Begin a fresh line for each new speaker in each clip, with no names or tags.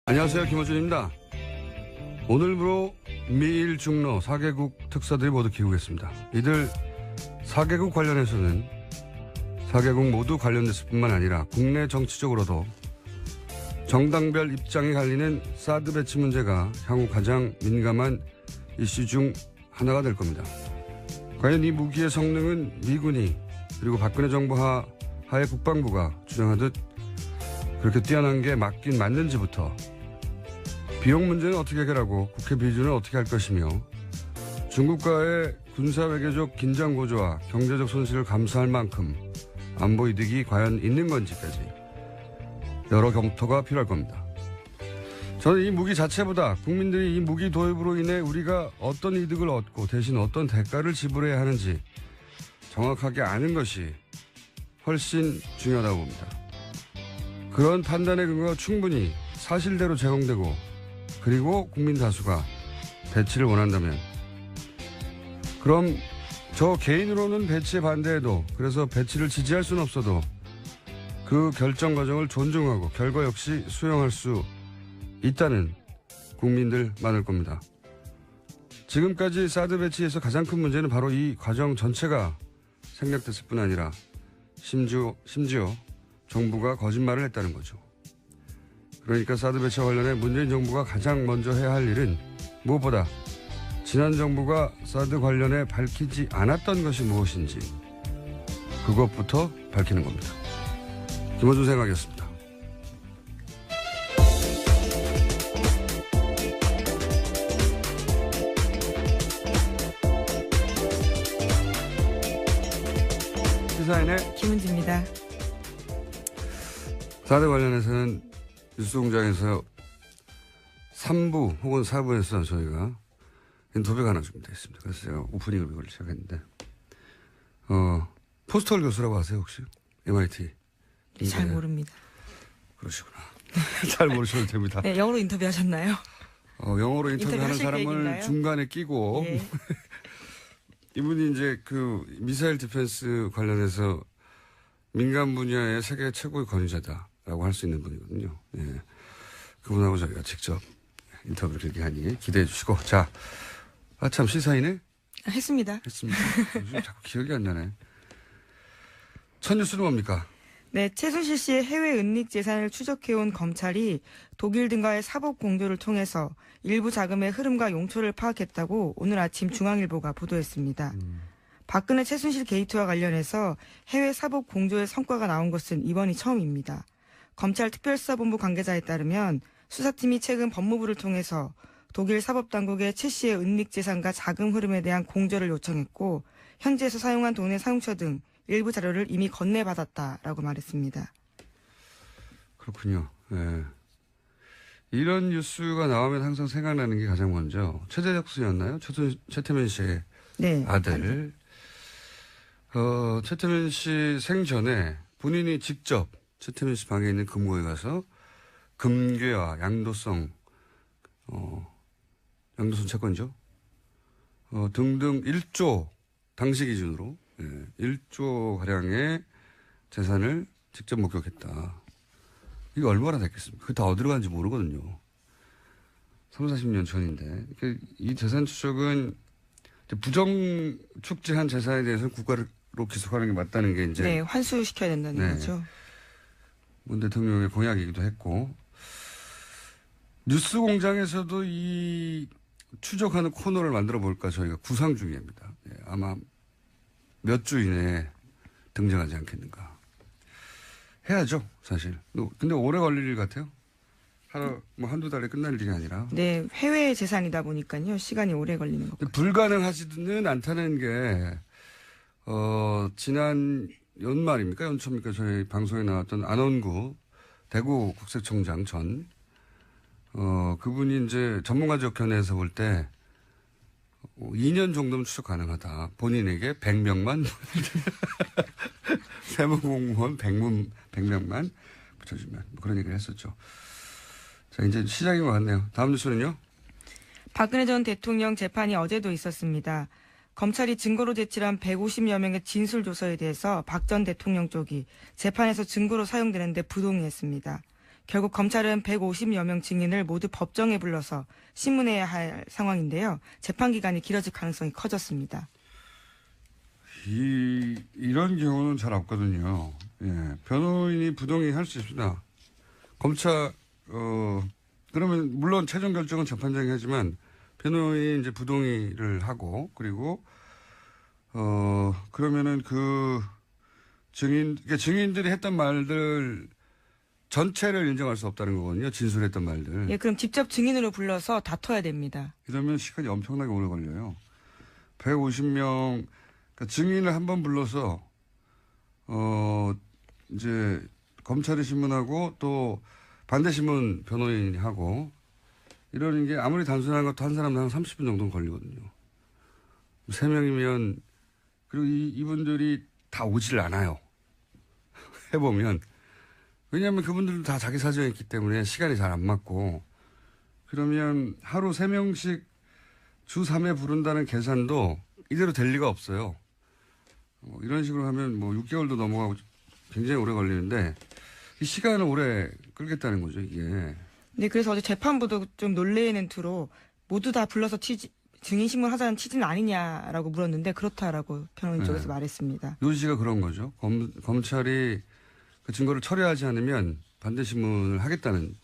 안녕하세요. 김호준입니다. 오늘부로 미일 중로 4개국 특사들이 모두 귀국했습니다. 이들 4개국 관련해서는 4개국 모두 관련됐을 뿐만 아니라 국내 정치적으로도 정당별 입장이 갈리는 사드 배치 문제가 향후 가장 민감한 이슈 중 하나가 될 겁니다. 과연 이 무기의 성능은 미군이 그리고 박근혜 정부 하의 국방부가 주장하듯 그렇게 뛰어난 게 맞긴 맞는지부터 비용 문제는 어떻게 해결하고 국회 비준은 어떻게 할 것이며 중국과의 군사외교적 긴장 고조와 경제적 손실을 감수할 만큼 안보 이득이 과연 있는 건지까지 여러 검토가 필요할 겁니다. 저는 이 무기 자체보다 국민들이 이 무기 도입으로 인해 우리가 어떤 이득을 얻고 대신 어떤 대가를 지불해야 하는지 정확하게 아는 것이 훨씬 중요하다고 봅니다. 그런 판단의 근거가 충분히 사실대로 제공되고 그리고 국민 다수가 배치를 원한다면 그럼 저 개인으로는 배치에 반대해도 그래서 배치를 지지할 수는 없어도 그 결정 과정을 존중하고 결과 역시 수용할 수 있다는 국민들 많을 겁니다. 지금까지 사드 배치에서 가장 큰 문제는 바로 이 과정 전체가 생략됐을 뿐 아니라 심지어 정부가 거짓말을 했다는 거죠. 그러니까 사드 배치와 관련해 문재인 정부가 가장 먼저 해야 할 일은 무엇보다 지난 정부가 사드 관련해 밝히지 않았던 것이 무엇인지 그것부터 밝히는 겁니다. 김호준 생각이었습니다. 시사인의
김은지입니다.
사드 관련해서는 뉴스공장에서 3부 혹은 4부에서 저희가 인터뷰가 하나 준비되어 있습니다. 그래서 제가 오프닝을 이걸 시작했는데 포스털 교수라고 아세요 혹시? MIT.
잘 모릅니다.
그러시구나. 잘 모르셔도 됩니다.
네, 영어로 인터뷰하셨나요?
영어로 인터뷰하는 사람을
계획인가요?
중간에 끼고
예.
이분이 이제 그 미사일 디펜스 관련해서 민간 분야의 세계 최고의 권위자다라고 할 수 있는 분이거든요. 예. 그분하고 저희가 직접 인터뷰를 길게 하니 기대해 주시고. 자, 참 시사인에
했습니다.
했습니다. 요즘 자꾸 기억이 안 나네. 첫 뉴스는 뭡니까?
네, 최순실 씨의 해외 은닉 재산을 추적해온 검찰이 독일 등과의 사법 공조를 통해서 일부 자금의 흐름과 용처를 파악했다고 오늘 아침 중앙일보가 보도했습니다. 박근혜 최순실 게이트와 관련해서 해외 사법 공조의 성과가 나온 것은 이번이 처음입니다. 검찰 특별수사본부 관계자에 따르면 수사팀이 최근 법무부를 통해서 독일 사법당국에 최 씨의 은닉 재산과 자금 흐름에 대한 공조를 요청했고 현지에서 사용한 돈의 사용처 등 일부 자료를 이미 건네받았다라고 말했습니다.
그렇군요. 네. 이런 뉴스가 나오면 항상 생각나는 게 가장 먼저 최재적 씨였나요? 최태민 씨의
네,
아들. 최태민 씨 생전에 본인이 직접 최태민 씨 방에 있는 금고에 가서 금괴와 양도성 채권이죠. 등등 1조 당시 기준으로 1조 가량의 재산을 직접 목격했다. 이게 얼마나 됐겠습니까? 그게 다 어디로 갔는지 모르거든요. 30, 40년 전인데. 이 재산 추적은 부정 축제한 재산에 대해서는 국가로 기소하는 게 맞다는 게 이제.
네, 환수시켜야 된다는 거죠.
문 대통령의 공약이기도 했고. 뉴스 공장에서도 이 추적하는 코너를 만들어 볼까 저희가 구상 중입니다. 아마 몇 주 이내에 등장하지 않겠는가. 해야죠, 사실. 근데 오래 걸릴 일 같아요. 한두 달에 끝날 일이 아니라.
네, 해외 재산이다 보니까요. 시간이 오래 걸리는 것 같아요.
불가능하지는 않다는 게, 지난 연말입니까? 연초입니까? 저희 방송에 나왔던 안원구 대구 국세청장 전, 그분이 이제 전문가적 견해에서 볼 때, 2년 정도면 추적 가능하다. 본인에게 100명만, 세무공무원 100명만 붙여주면. 뭐 그런 얘기를 했었죠. 자, 이제 시작인 것 같네요. 다음 뉴스는요?
박근혜 전 대통령 재판이 어제도 있었습니다. 검찰이 증거로 제출한 150여 명의 진술조서에 대해서 박 전 대통령 쪽이 재판에서 증거로 사용되는데 부동의했습니다. 결국 검찰은 150여 명 증인을 모두 법정에 불러서 신문해야 할 상황인데요. 재판 기간이 길어질 가능성이 커졌습니다.
이런 경우는 잘 없거든요. 예. 변호인이 부동의 할 수 있습니다. 검찰, 그러면 물론 최종 결정은 재판장이 하지만 변호인이 이제 부동의를 하고 그리고, 그러면은 그러니까 증인들이 했던 말들 전체를 인정할 수 없다는 거거든요. 진술했던 말들.
예, 그럼 직접 증인으로 불러서 다퉈야 됩니다.
이러면 시간이 엄청나게 오래 걸려요. 150명, 그러니까 증인을 한 번 불러서, 이제 검찰이 신문하고 또 반대신문 변호인이 하고 이러는 게 아무리 단순한 것도 한 사람당 한 30분 정도는 걸리거든요. 3명이면, 그리고 이분들이 다 오질 않아요. 해보면. 왜냐하면 그분들도 다 자기 사정이 있기 때문에 시간이 잘 안 맞고, 그러면 하루 3명씩 주 3회 부른다는 계산도 이대로 될 리가 없어요. 이런 식으로 하면 뭐 6개월도 넘어가고 굉장히 오래 걸리는데 이 시간을 오래 끌겠다는 거죠, 이게.
네, 그래서 어제 재판부도 좀 놀래는 투로 모두 다 불러서 증인 신문하자는 취지는 아니냐라고 물었는데 그렇다라고 변호인 쪽에서 말했습니다.
요지가 그런 거죠. 검찰이 그 증거를 철회하지 않으면 반대 신문을 하겠다는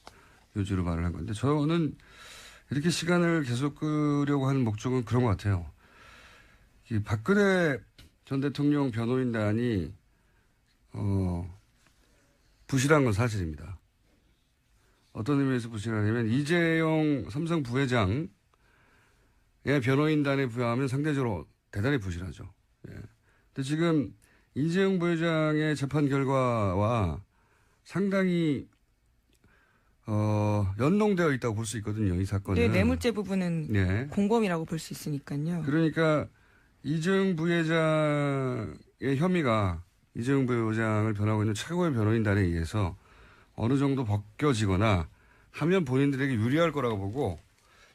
요지로 말을 한 건데 저는 이렇게 시간을 계속 끄려고 하는 목적은 그런 것 같아요. 이 박근혜 전 대통령 변호인단이 부실한 건 사실입니다. 어떤 의미에서 부실하냐면 이재용 삼성 부회장의 변호인단에 비하면 상대적으로 대단히 부실하죠. 예. 근데 지금 이재용 부회장의 재판 결과와 상당히 연동되어 있다고 볼 수 있거든요. 이 사건은.
네, 뇌물죄 부분은
네.
공범이라고 볼 수 있으니까요.
그러니까 이재용 부회장의 혐의가 이재용 부회장을 변호하고 있는 최고의 변호인단에 의해서 어느 정도 벗겨지거나 하면 본인들에게 유리할 거라고 보고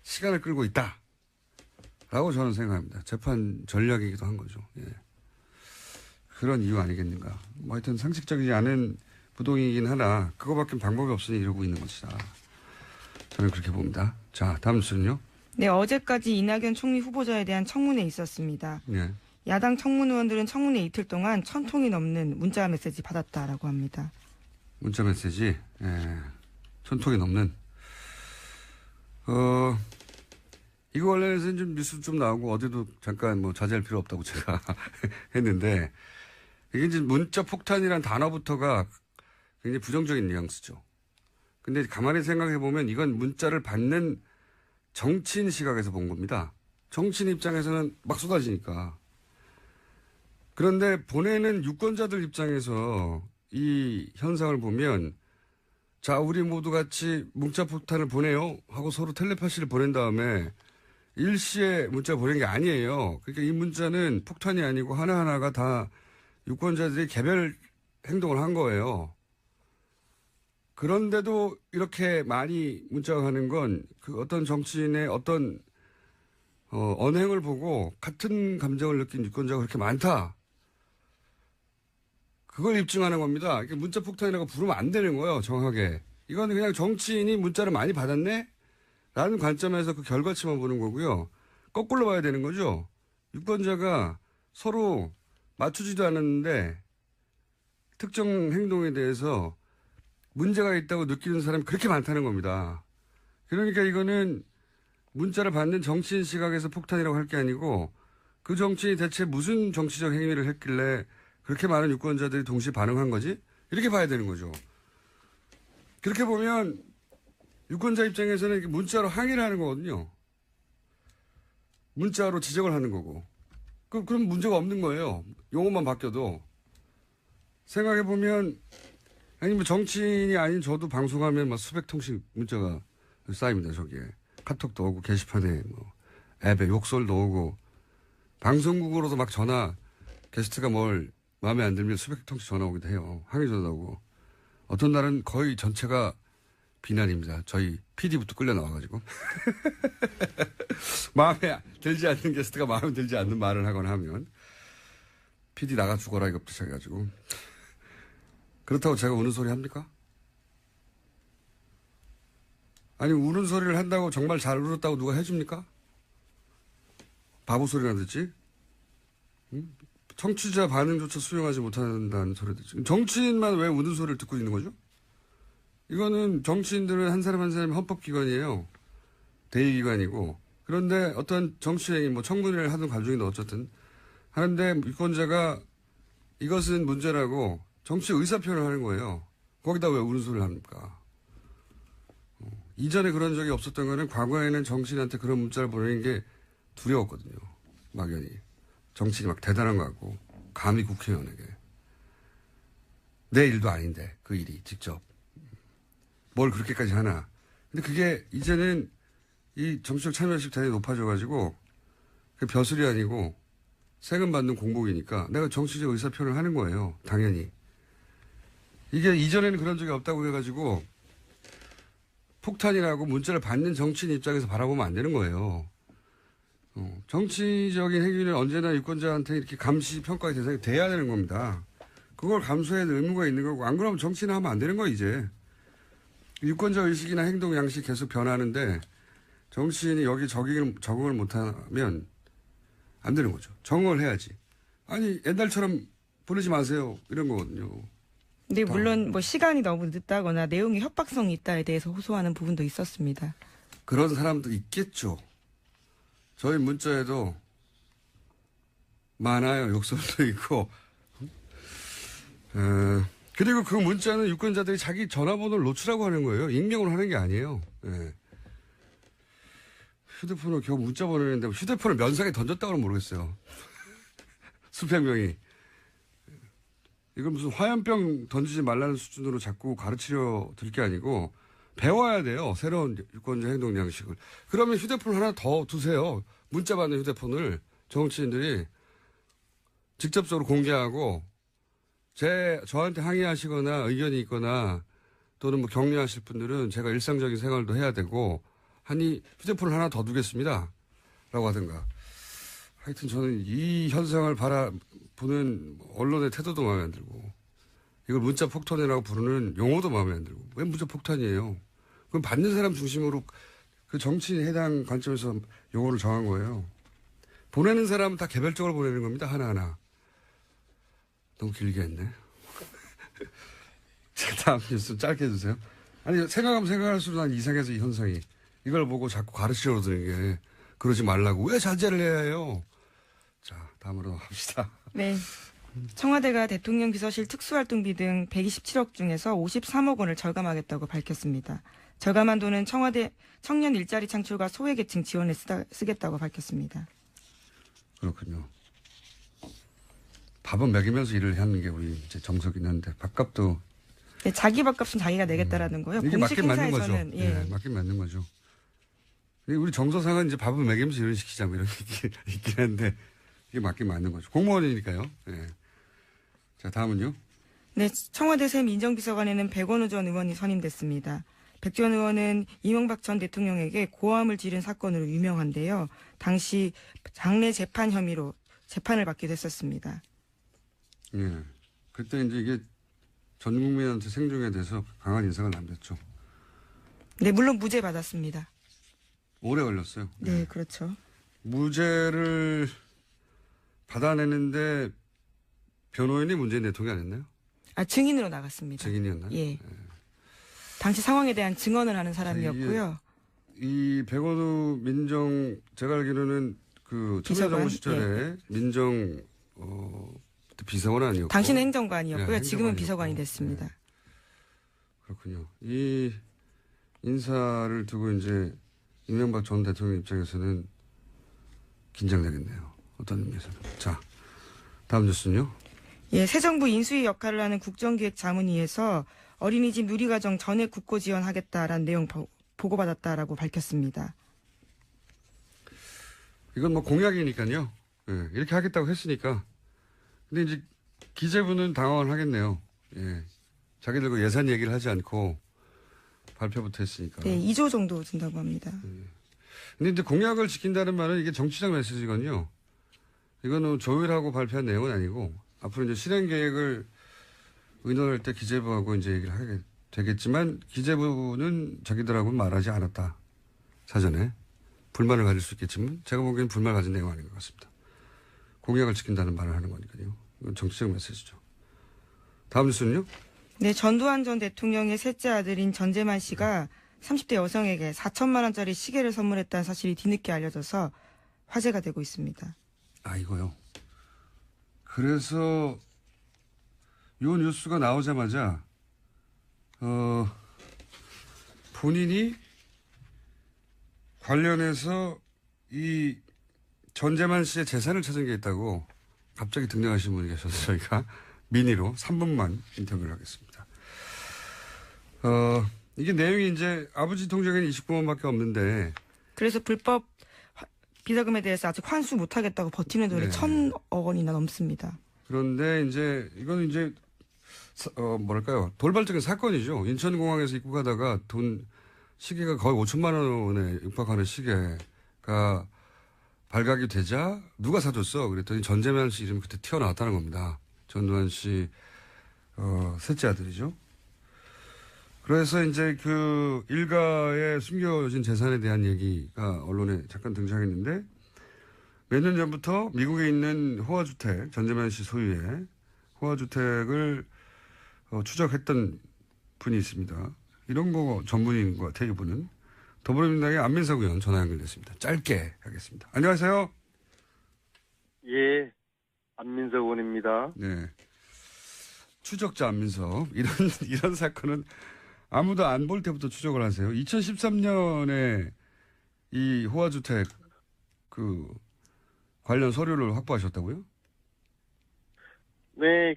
시간을 끌고 있다라고 저는 생각합니다. 재판 전략이기도 한 거죠. 예. 그런 이유 아니겠는가. 뭐 하여튼 상식적이지 않은 부동이긴 하나 그거밖에 방법이 없으니 이러고 있는 것이다. 저는 그렇게 봅니다. 자, 다음 뉴스는요.
네, 어제까지 이낙연 총리 후보자에 대한 청문회 있었습니다.
네.
야당 청문 의원들은 청문회 이틀 동안 1,000통이 넘는 문자 메시지 받았다라고 합니다.
문자 메시지, 예, 1,000통이 넘는. 이거 관련해서는 좀 뉴스 좀 나오고 어디도 잠깐 뭐 자제할 필요 없다고 제가 했는데 이게 이제 문자 폭탄이라는 단어부터가 굉장히 부정적인 뉘앙스죠. 근데 가만히 생각해 보면 이건 문자를 받는 정치인 시각에서 본 겁니다. 정치인 입장에서는 막 쏟아지니까. 그런데 보내는 유권자들 입장에서 이 현상을 보면 자, 우리 모두 같이 문자 폭탄을 보내요 하고 서로 텔레파시를 보낸 다음에 일시에 문자 보낸 게 아니에요. 그러니까 이 문자는 폭탄이 아니고 하나하나가 다 유권자들이 개별 행동을 한 거예요. 그런데도 이렇게 많이 문자가 가는 건 그 어떤 정치인의 어떤 언행을 보고 같은 감정을 느낀 유권자가 그렇게 많다. 그걸 입증하는 겁니다. 그러니까 문자 폭탄이라고 부르면 안 되는 거예요. 정확하게. 이건 그냥 정치인이 문자를 많이 받았네? 라는 관점에서 그 결과치만 보는 거고요. 거꾸로 봐야 되는 거죠. 유권자가 서로 맞추지도 않았는데 특정 행동에 대해서 문제가 있다고 느끼는 사람이 그렇게 많다는 겁니다. 그러니까 이거는 문자를 받는 정치인 시각에서 폭탄이라고 할 게 아니고 그 정치인이 대체 무슨 정치적 행위를 했길래 그렇게 많은 유권자들이 동시에 반응한 거지? 이렇게 봐야 되는 거죠. 그렇게 보면 유권자 입장에서는 문자로 항의를 하는 거거든요. 문자로 지적을 하는 거고. 그럼 문제가 없는 거예요. 용어만 바뀌어도. 생각해보면 아니 뭐 정치인이 아닌 저도 방송하면 막 수백 통씩 문자가 쌓입니다. 저기에. 카톡도 오고 게시판에 뭐 앱에 욕설도 오고 방송국으로도 막 전화 게스트가 뭘 마음에 안 들면 수백 통씩 전화 오기도 해요. 항의 전화 오고. 어떤 날은 거의 전체가 비난입니다. 저희 PD부터 끌려 나와가지고. 마음에 들지 않는 게스트가 마음에 들지 않는 말을 하거나 하면 PD 나가 죽어라, 이거부터 시작해가지고. 그렇다고 제가 우는 소리 합니까? 아니, 우는 소리를 한다고 정말 잘 울었다고 누가 해줍니까? 바보 소리나 듣지? 응? 청취자 반응조차 수용하지 못한다는 소리 듣지. 정치인만 왜 우는 소리를 듣고 있는 거죠? 이거는 정치인들은 한 사람 한 사람이 헌법기관이에요. 대의기관이고. 그런데 어떤 정치행위, 뭐 청문회를 하든 가중이든 어쨌든 하는데 유권자가 이것은 문제라고 정치 의사표현을 하는 거예요. 거기다 왜 우는 소리를 합니까? 이전에 그런 적이 없었던 거는 과거에는 정치인한테 그런 문자를 보내는 게 두려웠거든요. 막연히. 정치인이 막 대단한 거 같고 감히 국회의원에게. 내 일도 아닌데 그 일이 직접. 뭘 그렇게까지 하나. 근데 그게 이제는 이 정치적 참여식 대단히 높아져가지고 그 벼슬이 아니고 세금 받는 공복이니까 내가 정치적 의사표현을 하는 거예요. 당연히. 이게 이전에는 그런 적이 없다고 해가지고 폭탄이라고 문자를 받는 정치인 입장에서 바라보면 안 되는 거예요. 정치적인 행위는 언제나 유권자한테 이렇게 감시 평가의 대상이 돼야 되는 겁니다. 그걸 감수해야 될 의무가 있는 거고 안 그러면 정치는 하면 안 되는 거예요 이제. 유권자 의식이나 행동 양식 계속 변하는데 정치인이 여기 적응을 못하면 안 되는 거죠. 적응을 해야지. 아니 옛날처럼 보내지 마세요 이런 거거든요.
근데 물론 뭐 시간이 너무 늦다거나 내용이 협박성이 있다에 대해서 호소하는 부분도 있었습니다.
그런 사람도 있겠죠. 저희 문자에도 많아요. 욕설도 있고. 그리고 그 문자는 유권자들이 자기 전화번호를 노출하고 하는 거예요. 익명으로 하는 게 아니에요. 예. 휴대폰을 겨우 문자 보내는데 휴대폰을 면상에 던졌다고는 모르겠어요. 수백 명이. 이건 무슨 화염병 던지지 말라는 수준으로 자꾸 가르치려 들 게 아니고 배워야 돼요. 새로운 유권자 행동 양식을. 그러면 휴대폰 하나 더 두세요. 문자 받는 휴대폰을 정치인들이 직접적으로 공개하고 저한테 항의하시거나 의견이 있거나 또는 뭐 격려하실 분들은 제가 일상적인 생활도 해야 되고 하니 휴대폰을 하나 더 두겠습니다. 라고 하든가. 하여튼 저는 이 현상을 바라보는 언론의 태도도 마음에 안 들고 이걸 문자 폭탄이라고 부르는 용어도 마음에 안 들고 왜 문자 폭탄이에요? 그럼 받는 사람 중심으로 그 정치인 해당 관점에서 용어를 정한 거예요. 보내는 사람은 다 개별적으로 보내는 겁니다. 하나하나. 너무 길게 했네. 자, 다음 뉴스 짧게 해주세요. 아니, 생각하면 생각할수록 난 이상해서 이 현상이. 이걸 보고 자꾸 가르치려고 드는 게 그러지 말라고. 왜 자제를 해야 해요? 자, 다음으로 합시다.
네. 청와대가 대통령 비서실 특수활동비 등 127억 중에서 53억 원을 절감하겠다고 밝혔습니다. 절감한 돈은 청와대 청년 일자리 창출과 소외계층 지원에 쓰겠다고 밝혔습니다.
그렇군요. 밥은 먹이면서 일을 하는 게 우리 이제 정석이긴 한데 밥값도
네, 자기 밥값은 자기가 내겠다라는 거요.
이게
공식
맞긴 맞는 거죠.
행사에서는
예, 맞긴 맞는 거죠. 우리 정서상은 이제 밥은 먹이면서 일을 시키자 뭐 이런 게 있긴 한데 이게 맞긴 맞는 거죠. 공무원이니까요. 예. 자, 다음은요.
네, 청와대 새 민정비서관에는 백원우 전 의원이 선임됐습니다. 백 전 의원은 이명박 전 대통령에게 고함을 지른 사건으로 유명한데요. 당시 장례 재판 혐의로 재판을 받기도 했었습니다.
예. 그때 이제 이게 전 국민한테 생중에 대해서 강한 인상을 남겼죠.
네, 물론 무죄 받았습니다.
오래 걸렸어요.
네, 그렇죠.
무죄를 받아내는데 변호인이 문재인 대통령이 안 했나요?
아, 증인으로 나갔습니다.
증인이었나요?
예. 당시 상황에 대한 증언을 하는 사람이었고요.
이 백원우 제가 알기로는 그
비서관?
참여정부 시절에 민정 비서관 아니었고.
당시는 행정관이었고요.
네,
지금은
행정관이었고.
비서관이 됐습니다.
네. 그렇군요. 이 인사를 두고 이제 이명박 전 대통령 입장에서는 긴장되겠네요. 어떤 의미에서는. 자, 다음 뉴스는요.
예, 새 정부 인수위 역할을 하는 국정기획자문위에서 어린이집 누리과정 전액 국고 지원하겠다라는 내용 보고받았다라고 밝혔습니다.
이건 뭐 공약이니까요. 예, 이렇게 하겠다고 했으니까. 근데 이제 기재부는 당황을 하겠네요. 예. 자기들 예산 얘기를 하지 않고 발표부터 했으니까.
네, 2조 정도 준다고 합니다.
근데 이제 공약을 지킨다는 말은 이게 정치적 메시지거든요. 이거는 조율하고 발표한 내용은 아니고 앞으로 이제 실행 계획을 의논할 때 기재부하고 이제 얘기를 되겠지만 기재부는 자기들하고는 말하지 않았다. 사전에. 불만을 가질 수 있겠지만 제가 보기엔 불만을 가진 내용 아닌 것 같습니다. 공약을 지킨다는 말을 하는 거니까요. 이건 정치적 메시지죠. 다음 뉴스는요?
네, 전두환 전 대통령의 셋째 아들인 전재만 씨가 30대 여성에게 4천만 원짜리 시계를 선물했다는 사실이 뒤늦게 알려져서 화제가 되고 있습니다.
아, 이거요. 그래서 요 뉴스가 나오자마자 본인이 관련해서 이 전재만 씨의 재산을 찾은 게 있다고 갑자기 등장하신 분이 계셔서 저희가 미니로 3분만 인터뷰를 하겠습니다. 이게 내용이 이제 아버지 통장에는 29만 원밖에 없는데
그래서 불법 비자금에 대해서 아직 환수 못하겠다고 버티는 돈이
네.
1,000억 원이나 넘습니다.
그런데 이제 이건 이제 뭐랄까요, 돌발적인 사건이죠. 인천공항에서 입국하다가 시계가 거의 5천만 원에 육박하는 시계가 발각이 되자 누가 사줬어? 그랬더니 전재만 씨 이름이 그때 튀어나왔다는 겁니다. 전두환 씨 셋째 아들이죠. 그래서 이제 그 일가의 숨겨진 재산에 대한 얘기가 언론에 잠깐 등장했는데 몇 년 전부터 미국에 있는 호화주택, 전재만 씨 소유의 호화주택을 추적했던 분이 있습니다. 이런 거 전문인 것 같아요, 이분은. 더불어민주당의 안민석 의원 전화 연결됐습니다. 짧게 하겠습니다. 안녕하세요.
예, 안민석 의원입니다.
네. 추적자 안민석. 이런 사건은 아무도 안 볼 때부터 추적을 하세요. 2013년에 이 호화주택 관련 서류를 확보하셨다고요?
네,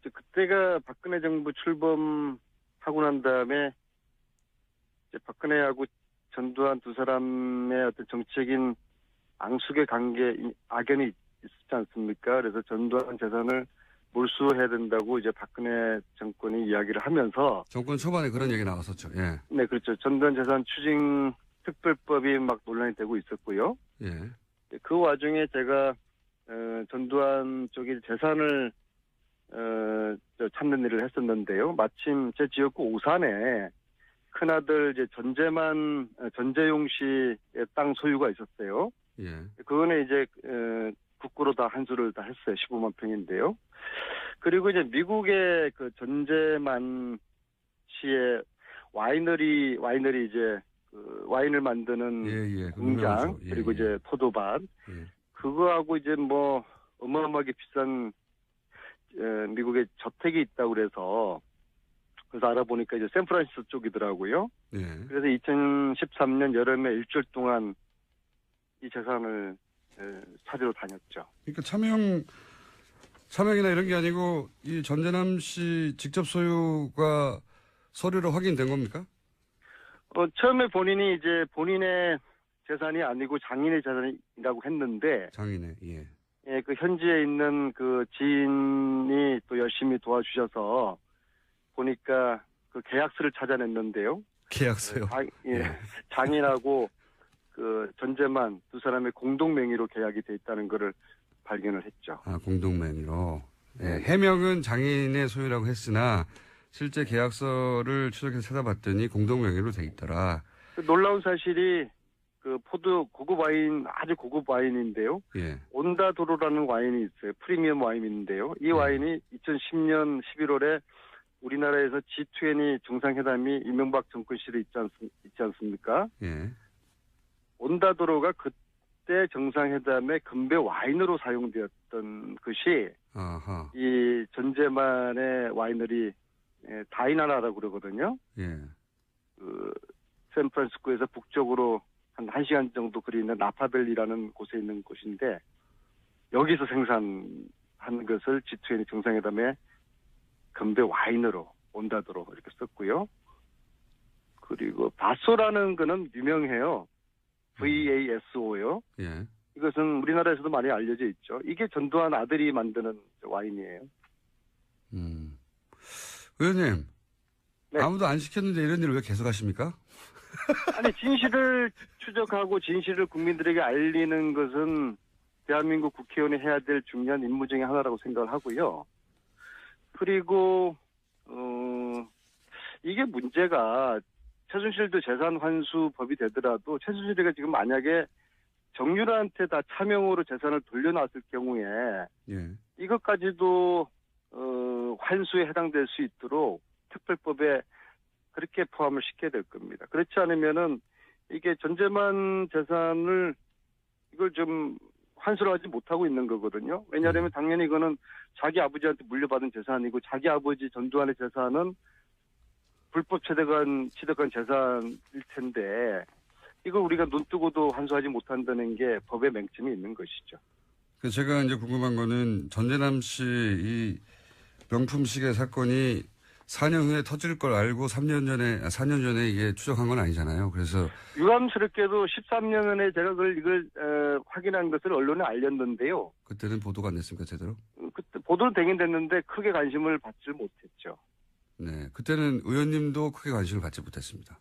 그때가 박근혜 정부 출범하고 난 다음에 이제 박근혜하고 전두환 두 사람의 어떤 정치적인 앙숙의 관계, 악연이 있었지 않습니까? 그래서 전두환 재산을 몰수해야 된다고 이제 박근혜 정권이 이야기를 하면서
정권 초반에 그런 얘기 나왔었죠. 예.
네, 그렇죠. 전두환 재산 추징 특별법이 막 논란이 되고 있었고요.
예.
그 와중에 제가 전두환 쪽의 재산을 찾는 일을 했었는데요. 마침 제 지역구 오산에 큰아들 이제 전재용 씨의 땅 소유가 있었어요.
예.
그거는 이제 국고로 다 한수를 다 했어요. 15만 평인데요. 그리고 이제 미국의 그 전재만 씨의 와이너리 이제 그 와인을 만드는
예.
공장
예,
그리고
예.
이제 포도밭
예.
그거하고 이제 뭐 어마어마하게 비싼 미국에 저택이 있다고 그래서 알아보니까 이제 샌프란시스코 쪽이더라고요.
예.
그래서 2013년 여름에 일주일 동안 이 재산을 찾으러 다녔죠.
그러니까 차명이나 이런 게 아니고 이 전재남 씨 직접 소유가 서류로 확인된 겁니까?
처음에 본인이 이제 본인의 재산이 아니고 장인의 재산이라고 했는데
장인의, 예.
예, 그 현지에 있는 그 지인이 또 열심히 도와주셔서 보니까 그 계약서를 찾아냈는데요.
계약서요?
장인하고 그 전재만 두 사람의 공동 명의로 계약이 돼 있다는 거를 발견을 했죠.
아, 공동 명의로. 예, 해명은 장인의 소유라고 했으나 실제 계약서를 추적해서 찾아봤더니 공동 명의로 돼 있더라.
그 놀라운 사실이 그 고급 와인, 아주 고급 와인인데요.
예.
온다도로라는 와인이 있어요. 프리미엄 와인인데요. 이 와인이 2010년 11월에 우리나라에서 G20 정상회담이 이명박 정권 시절에 있지 않습니까?
예.
온다도로가 그때 정상회담의 금배 와인으로 사용되었던 것이
아하.
이 전재만의 와이너리 다이나라라고 그러거든요.
예.
그 샌프란시스코에서 북쪽으로 한 1시간 정도 거리 있는 나파밸리라는 곳에 있는 곳인데 여기서 생산한 것을 G20 정상회담에 금배 와인으로 온다도로 이렇게 썼고요. 그리고 바소라는 거는 유명해요. VASO요.
예.
이것은 우리나라에서도 많이 알려져 있죠. 이게 전두환 아들이 만드는 와인이에요.
의원님.
네.
아무도 안 시켰는데 이런 일을 왜 계속 하십니까?
아니 진실을 추적하고 진실을 국민들에게 알리는 것은 대한민국 국회의원이 해야 될 중요한 임무 중에 하나라고 생각을 하고요. 그리고 이게 문제가 최순실도 재산 환수법이 되더라도 최순실이가 지금 만약에 정유라한테 다 차명으로 재산을 돌려놨을 경우에
예.
이것까지도 환수에 해당될 수 있도록 특별법에 그렇게 포함을 시켜야 될 겁니다. 그렇지 않으면은 이게 전재만 재산을 이걸 좀 환수를 하지 못하고 있는 거거든요. 왜냐하면 당연히 이거는 자기 아버지한테 물려받은 재산이고 자기 아버지 전두환의 재산은 불법 취득한 재산일 텐데 이걸 우리가 눈 뜨고도 환수하지 못한다는 게 법의 맹점이 있는 것이죠.
제가 이제 궁금한 거는 전재남 씨 이 명품 시계 사건이 4년 후에 터질 걸 알고 4년 전에 이게 추적한 건 아니잖아요. 그래서
유감스럽게도 13년 전에 제가 이걸 확인한 것을 언론에 알렸는데요.
그때는 보도가 안 됐습니까, 제대로?
그때 보도는 되긴 됐는데 크게 관심을 받지 못했죠.
네, 그때는 의원님도 크게 관심을 받지 못했습니다.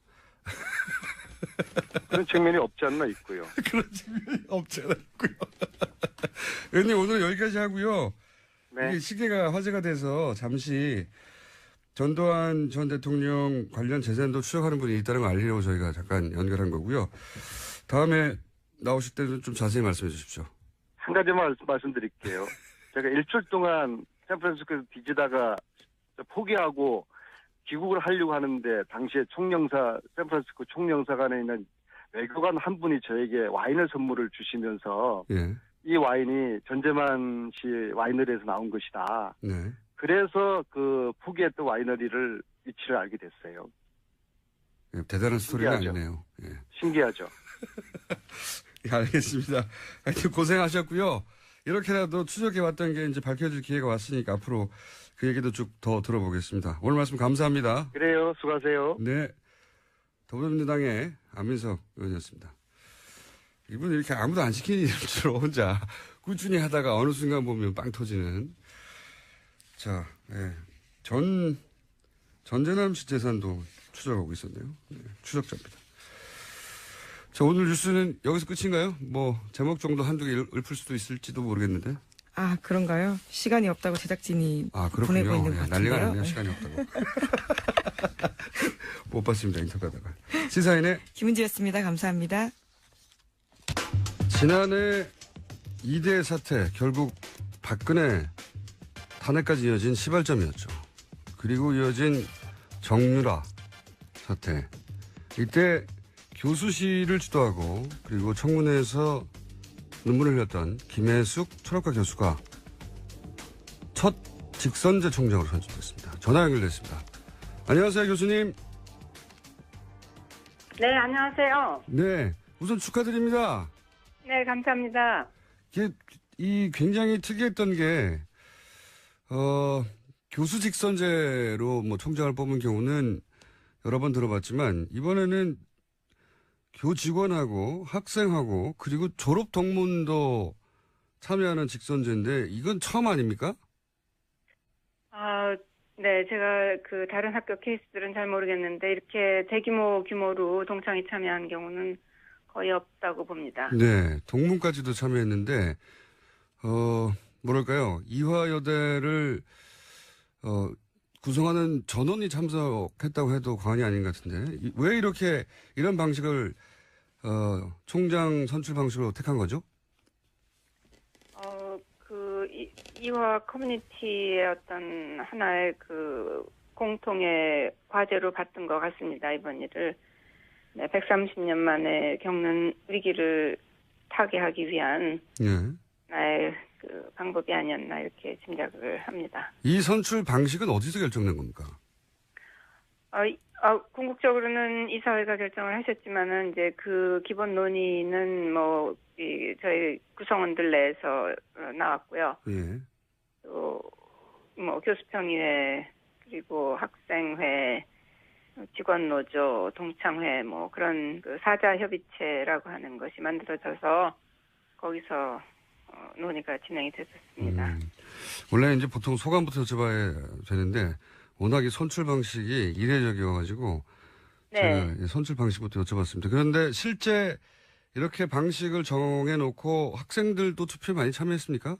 그런 측면이 없지 않나 있고요.
그런 측면이 없지 않아 있고요. 의원님 오늘 여기까지 하고요.
네.
이게 시계가 화제가 돼서 잠시 전두환 전 대통령 관련 재산도 추적하는 분이 있다는 걸 알리려고 저희가 잠깐 연결한 거고요. 다음에 나오실 때는 좀 자세히 말씀해 주십시오.
한 가지만 말씀드릴게요. 제가 일주일 동안 샌프란시스코에서 뒤지다가 포기하고 귀국을 하려고 하는데 당시에 샌프란시스코 총영사관에 있는 외교관 한 분이 저에게 와인을 선물을 주시면서
예.
이 와인이 전재만 씨 와이너리에서 나온 것이다.
네.
그래서 그 포기했던 와이너리를 위치를 알게 됐어요.
예, 대단한 스토리는
신기하죠.
아니네요. 예.
신기하죠.
예, 알겠습니다. 하여튼 고생하셨고요. 이렇게라도 추적해왔던 게 이제 밝혀질 기회가 왔으니까 앞으로 그 얘기도 쭉 더 들어보겠습니다. 오늘 말씀 감사합니다.
그래요. 수고하세요.
네. 더불어민주당의 안민석 의원이었습니다. 이분은 이렇게 아무도 안 시키는 일처럼 혼자 꾸준히 하다가 어느 순간 보면 빵 터지는. 자, 예. 전재남 씨 재산도 추적하고 있었네요. 네, 추적자입니다. 자, 오늘 뉴스는 여기서 끝인가요? 뭐, 제목 정도 한두 개 읊을 수도 있을지도 모르겠는데.
아, 그런가요? 시간이 없다고 제작진이 보내고 있는 것 같은데요.
난리가 났네요. 시간이 없다고. 못 봤습니다. 인터뷰하다가. 시사인의
김은지였습니다. 감사합니다.
지난해 2대 사태, 결국 박근혜 탄핵까지 이어진 시발점이었죠. 그리고 이어진 정유라 사태. 이때 교수실을 주도하고 그리고 청문회에서 눈물을 흘렸던 김혜숙 철학과 교수가 첫 직선제 총장으로 선출됐습니다. 전화 연결됐습니다. 안녕하세요, 교수님.
네, 안녕하세요.
네, 우선 축하드립니다.
네, 감사합니다.
이 굉장히 특이했던 게 교수 직선제로 뭐 총장을 뽑은 경우는 여러 번 들어봤지만 이번에는 교직원하고 학생하고 그리고 졸업 동문도 참여하는 직선제인데 이건 처음 아닙니까?
네, 제가 그 다른 학교 케이스들은 잘 모르겠는데 이렇게 규모로 동창이 참여한 경우는 거의 없다고 봅니다.
네, 동문까지도 참여했는데 뭐랄까요, 이화여대를 구성하는 전원이 참석했다고 해도 과언이 아닌 것 같은데 왜 이렇게 이런 방식을 총장 선출 방식으로 택한 거죠?
이화 커뮤니티의 어떤 하나의 그 공통의 과제로 봤던 것 같습니다. 이번 일을. 네, 130년 만에 겪는 위기를 타개하기 위한 나의 그 방법이 아니었나 이렇게 짐작을 합니다.
이 선출 방식은 어디서 결정된 겁니까?
궁극적으로는 이사회가 결정을 하셨지만은 이제 그 기본 논의는 저희 구성원들 내에서 나왔고요.
예.
또 교수평의회 그리고 학생회, 직원노조, 동창회 그런 그 사자협의체라고 하는 것이 만들어져서 거기서 논의가 진행이 됐었습니다.
원래 이제 보통 소감부터 여쭤봐야 되는데 워낙 이 선출 방식이 이례적이어가지고
네.
제가 선출 방식부터 여쭤봤습니다. 그런데 실제 이렇게 방식을 정해놓고 학생들도 투표에 많이 참여했습니까?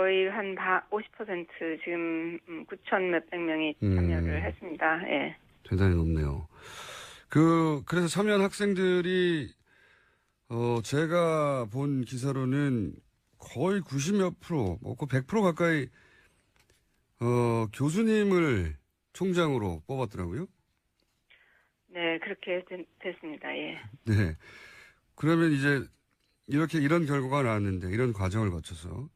거의 한 50% 지금 9천 몇백 명이 참여를 했습니다. 예.
대단히 높네요. 그래서 참여한 학생들이 제가 본 기사로는 거의 90몇 프로, 그 100% 가까이 교수님을 총장으로 뽑았더라고요.
네, 그렇게 됐습니다. 예.
네. 그러면 이제 이런 결과가 나왔는데, 이런 과정을 거쳐서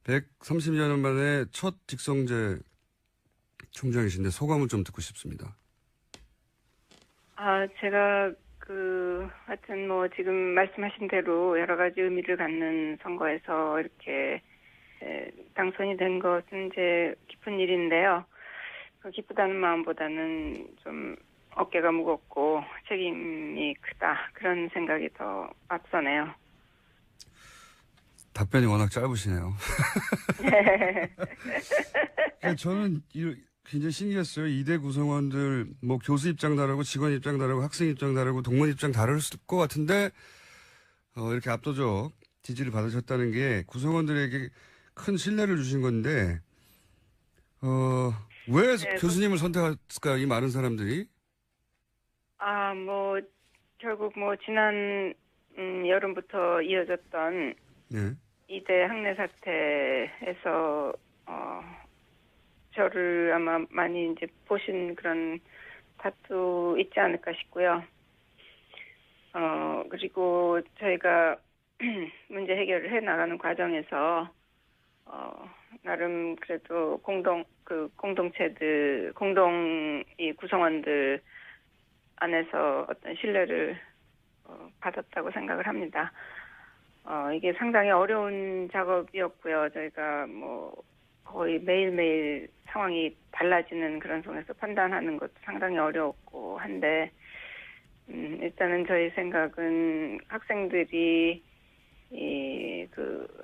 130여 년 만에 첫 직성제 총장이신데 소감을 좀 듣고 싶습니다.
제가 하여튼 지금 말씀하신 대로 여러 가지 의미를 갖는 선거에서 이렇게 당선이 된 것은 이제 기쁜 일인데요. 기쁘다는 마음보다는 좀 어깨가 무겁고 책임이 크다, 그런 생각이 더 앞서네요.
답변이 워낙 짧으시네요. 저는 굉장히 신기했어요. 이대 구성원들, 교수 입장 다르고, 직원 입장 다르고, 학생 입장 다르고, 동문 입장 다를 것 같은데, 이렇게 압도적 지지를 받으셨다는 게 구성원들에게 큰 신뢰를 주신 건데, 왜 교수님을 선택했을까요? 이 많은 사람들이?
결국 지난 여름부터 이어졌던
네.
이대 학내 사태에서 저를 아마 많이 이제 보신 그런 다투 있지 않을까 싶고요. 그리고 저희가 문제 해결을 해 나가는 과정에서 나름 그래도 공동체들, 이 구성원들 안에서 어떤 신뢰를 받았다고 생각을 합니다. 이게 상당히 어려운 작업이었고요. 저희가 거의 매일매일 상황이 달라지는 그런 속에서 판단하는 것도 상당히 어려웠고 한데, 일단은 저희 생각은 학생들이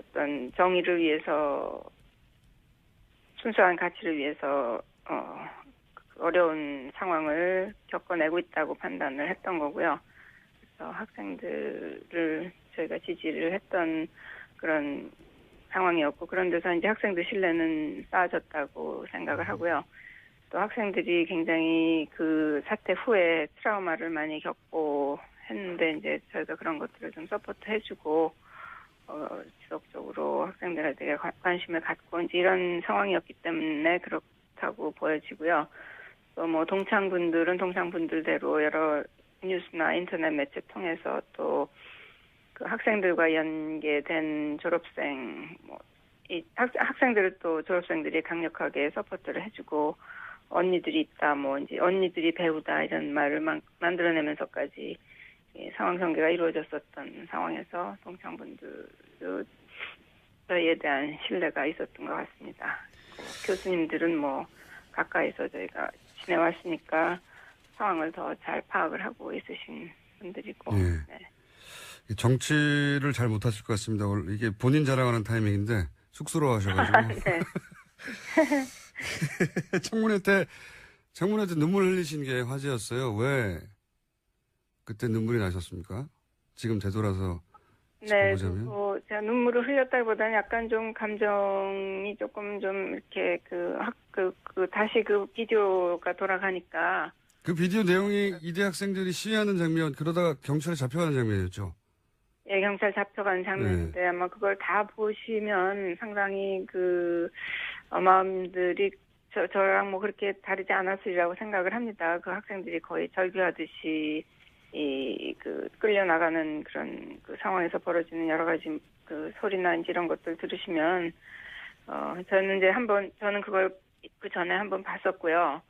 어떤 정의를 위해서, 순수한 가치를 위해서 어려운 상황을 겪어내고 있다고 판단을 했던 거고요. 그래서 학생들을 저희가 지지를 했던 그런 상황이었고, 그런 데서 이제 학생들 신뢰는 쌓아졌다고 생각을 하고요. 또 학생들이 굉장히 그 사태 후에 트라우마를 많이 겪고 했는데, 이제 저희가 그런 것들을 좀 서포트 해주고, 지속적으로 학생들에게 관심을 갖고, 이제 이런 상황이었기 때문에 그렇다고 보여지고요. 또 동창분들은 동창분들대로 여러 뉴스나 인터넷 매체 통해서 또 그 학생들과 연계된 졸업생, 이 학생들을 또 졸업생들이 강력하게 서포트를 해주고, 언니들이 있다, 이제 언니들이 배우다, 이런 말을 만들어내면서까지 상황 전개가 이루어졌었던 상황에서 동창분들도 저희에 대한 신뢰가 있었던 것 같습니다. 교수님들은 가까이서 저희가 지내왔으니까 상황을 더 잘 파악을 하고 있으신 분들이고.
네.
네.
정치를 잘 못하실 것 같습니다. 이게 본인 자랑하는 타이밍인데 쑥스러워하셔가지고.
네.
청문회 때 눈물 흘리신 게 화제였어요. 왜 그때 눈물이 나셨습니까? 지금 되돌아서
네,
짚어보자면.
제가 눈물을 흘렸다기보다는 약간 좀 감정이 조금 좀 이렇게 다시 그 비디오가 돌아가니까.
그 비디오 내용이 이대 학생들이 시위하는 장면, 그러다가 경찰에 잡혀가는 장면이었죠.
예, 경찰 잡혀가는 장면인데, 네. 아마 그걸 다 보시면 상당히 마음들이 저랑 그렇게 다르지 않았으리라고 생각을 합니다. 그 학생들이 거의 절규하듯이 끌려나가는 그런 상황에서 벌어지는 여러 가지 소리나 이런 것들 들으시면, 저는 저는 그걸 그 전에 한번 봤었고요.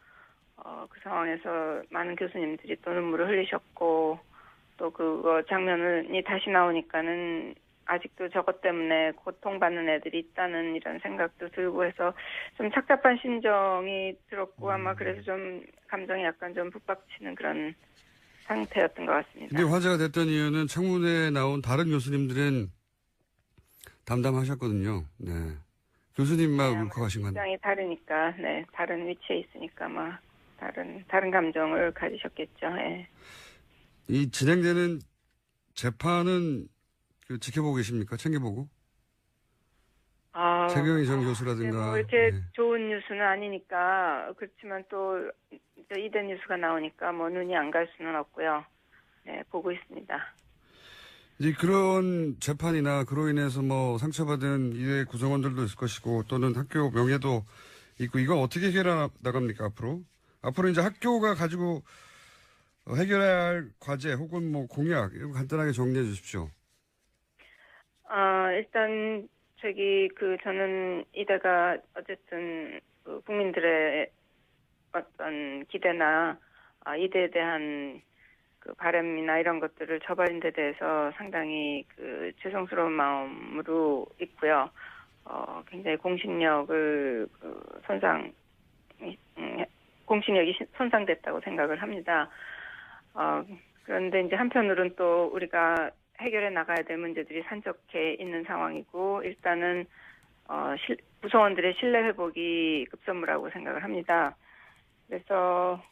그 상황에서 많은 교수님들이 또 눈물을 흘리셨고, 또 그거 장면이 다시 나오니까는 아직도 저것 때문에 고통받는 애들이 있다는 이런 생각도 들고 해서 좀 착잡한 심정이 들었고, 아마 그래서 좀 감정이 약간 좀 북박치는 그런 상태였던 것 같습니다.
근데 화제가 됐던 이유는 청문회에 나온 다른 교수님들은 담담하셨거든요. 네. 교수님만 울컥하신 건데.
입장이 다르니까, 네, 다른 위치에 있으니까 아마 다른 감정을 가지셨겠죠. 네.
이 진행되는 재판은 지켜보고 계십니까? 챙겨보고? 최경희 전 교수라든가.
뭐 이렇게
예.
좋은 뉴스는 아니니까 그렇지만 또 이대 뉴스가 나오니까 뭐 눈이 안 갈 수는 없고요. 네, 보고 있습니다.
이제 그런 재판이나 그로 인해서 뭐 상처받은 이대 구성원들도 있을 것이고 또는 학교 명예도 있고 이거 어떻게 해결해 나갑니까 앞으로? 앞으로 이제 학교가 가지고 해결해야 할 과제 혹은 뭐 공약 이거 간단하게 정리해 주십시오.
일단 저는 이대가 어쨌든 그 국민들의 어떤 기대나 이대에 대한 그 바람이나 이런 것들을 저버린 데 대해서 상당히 그 죄송스러운 마음으로 있고요. 굉장히 공신력이 손상됐다고 생각을 합니다. 그런데 이제 한편으로는 또 우리가 해결해 나가야 될 문제들이 산적해 있는 상황이고 일단은 구성원들의 신뢰 회복이 급선무라고 생각을 합니다. 그래서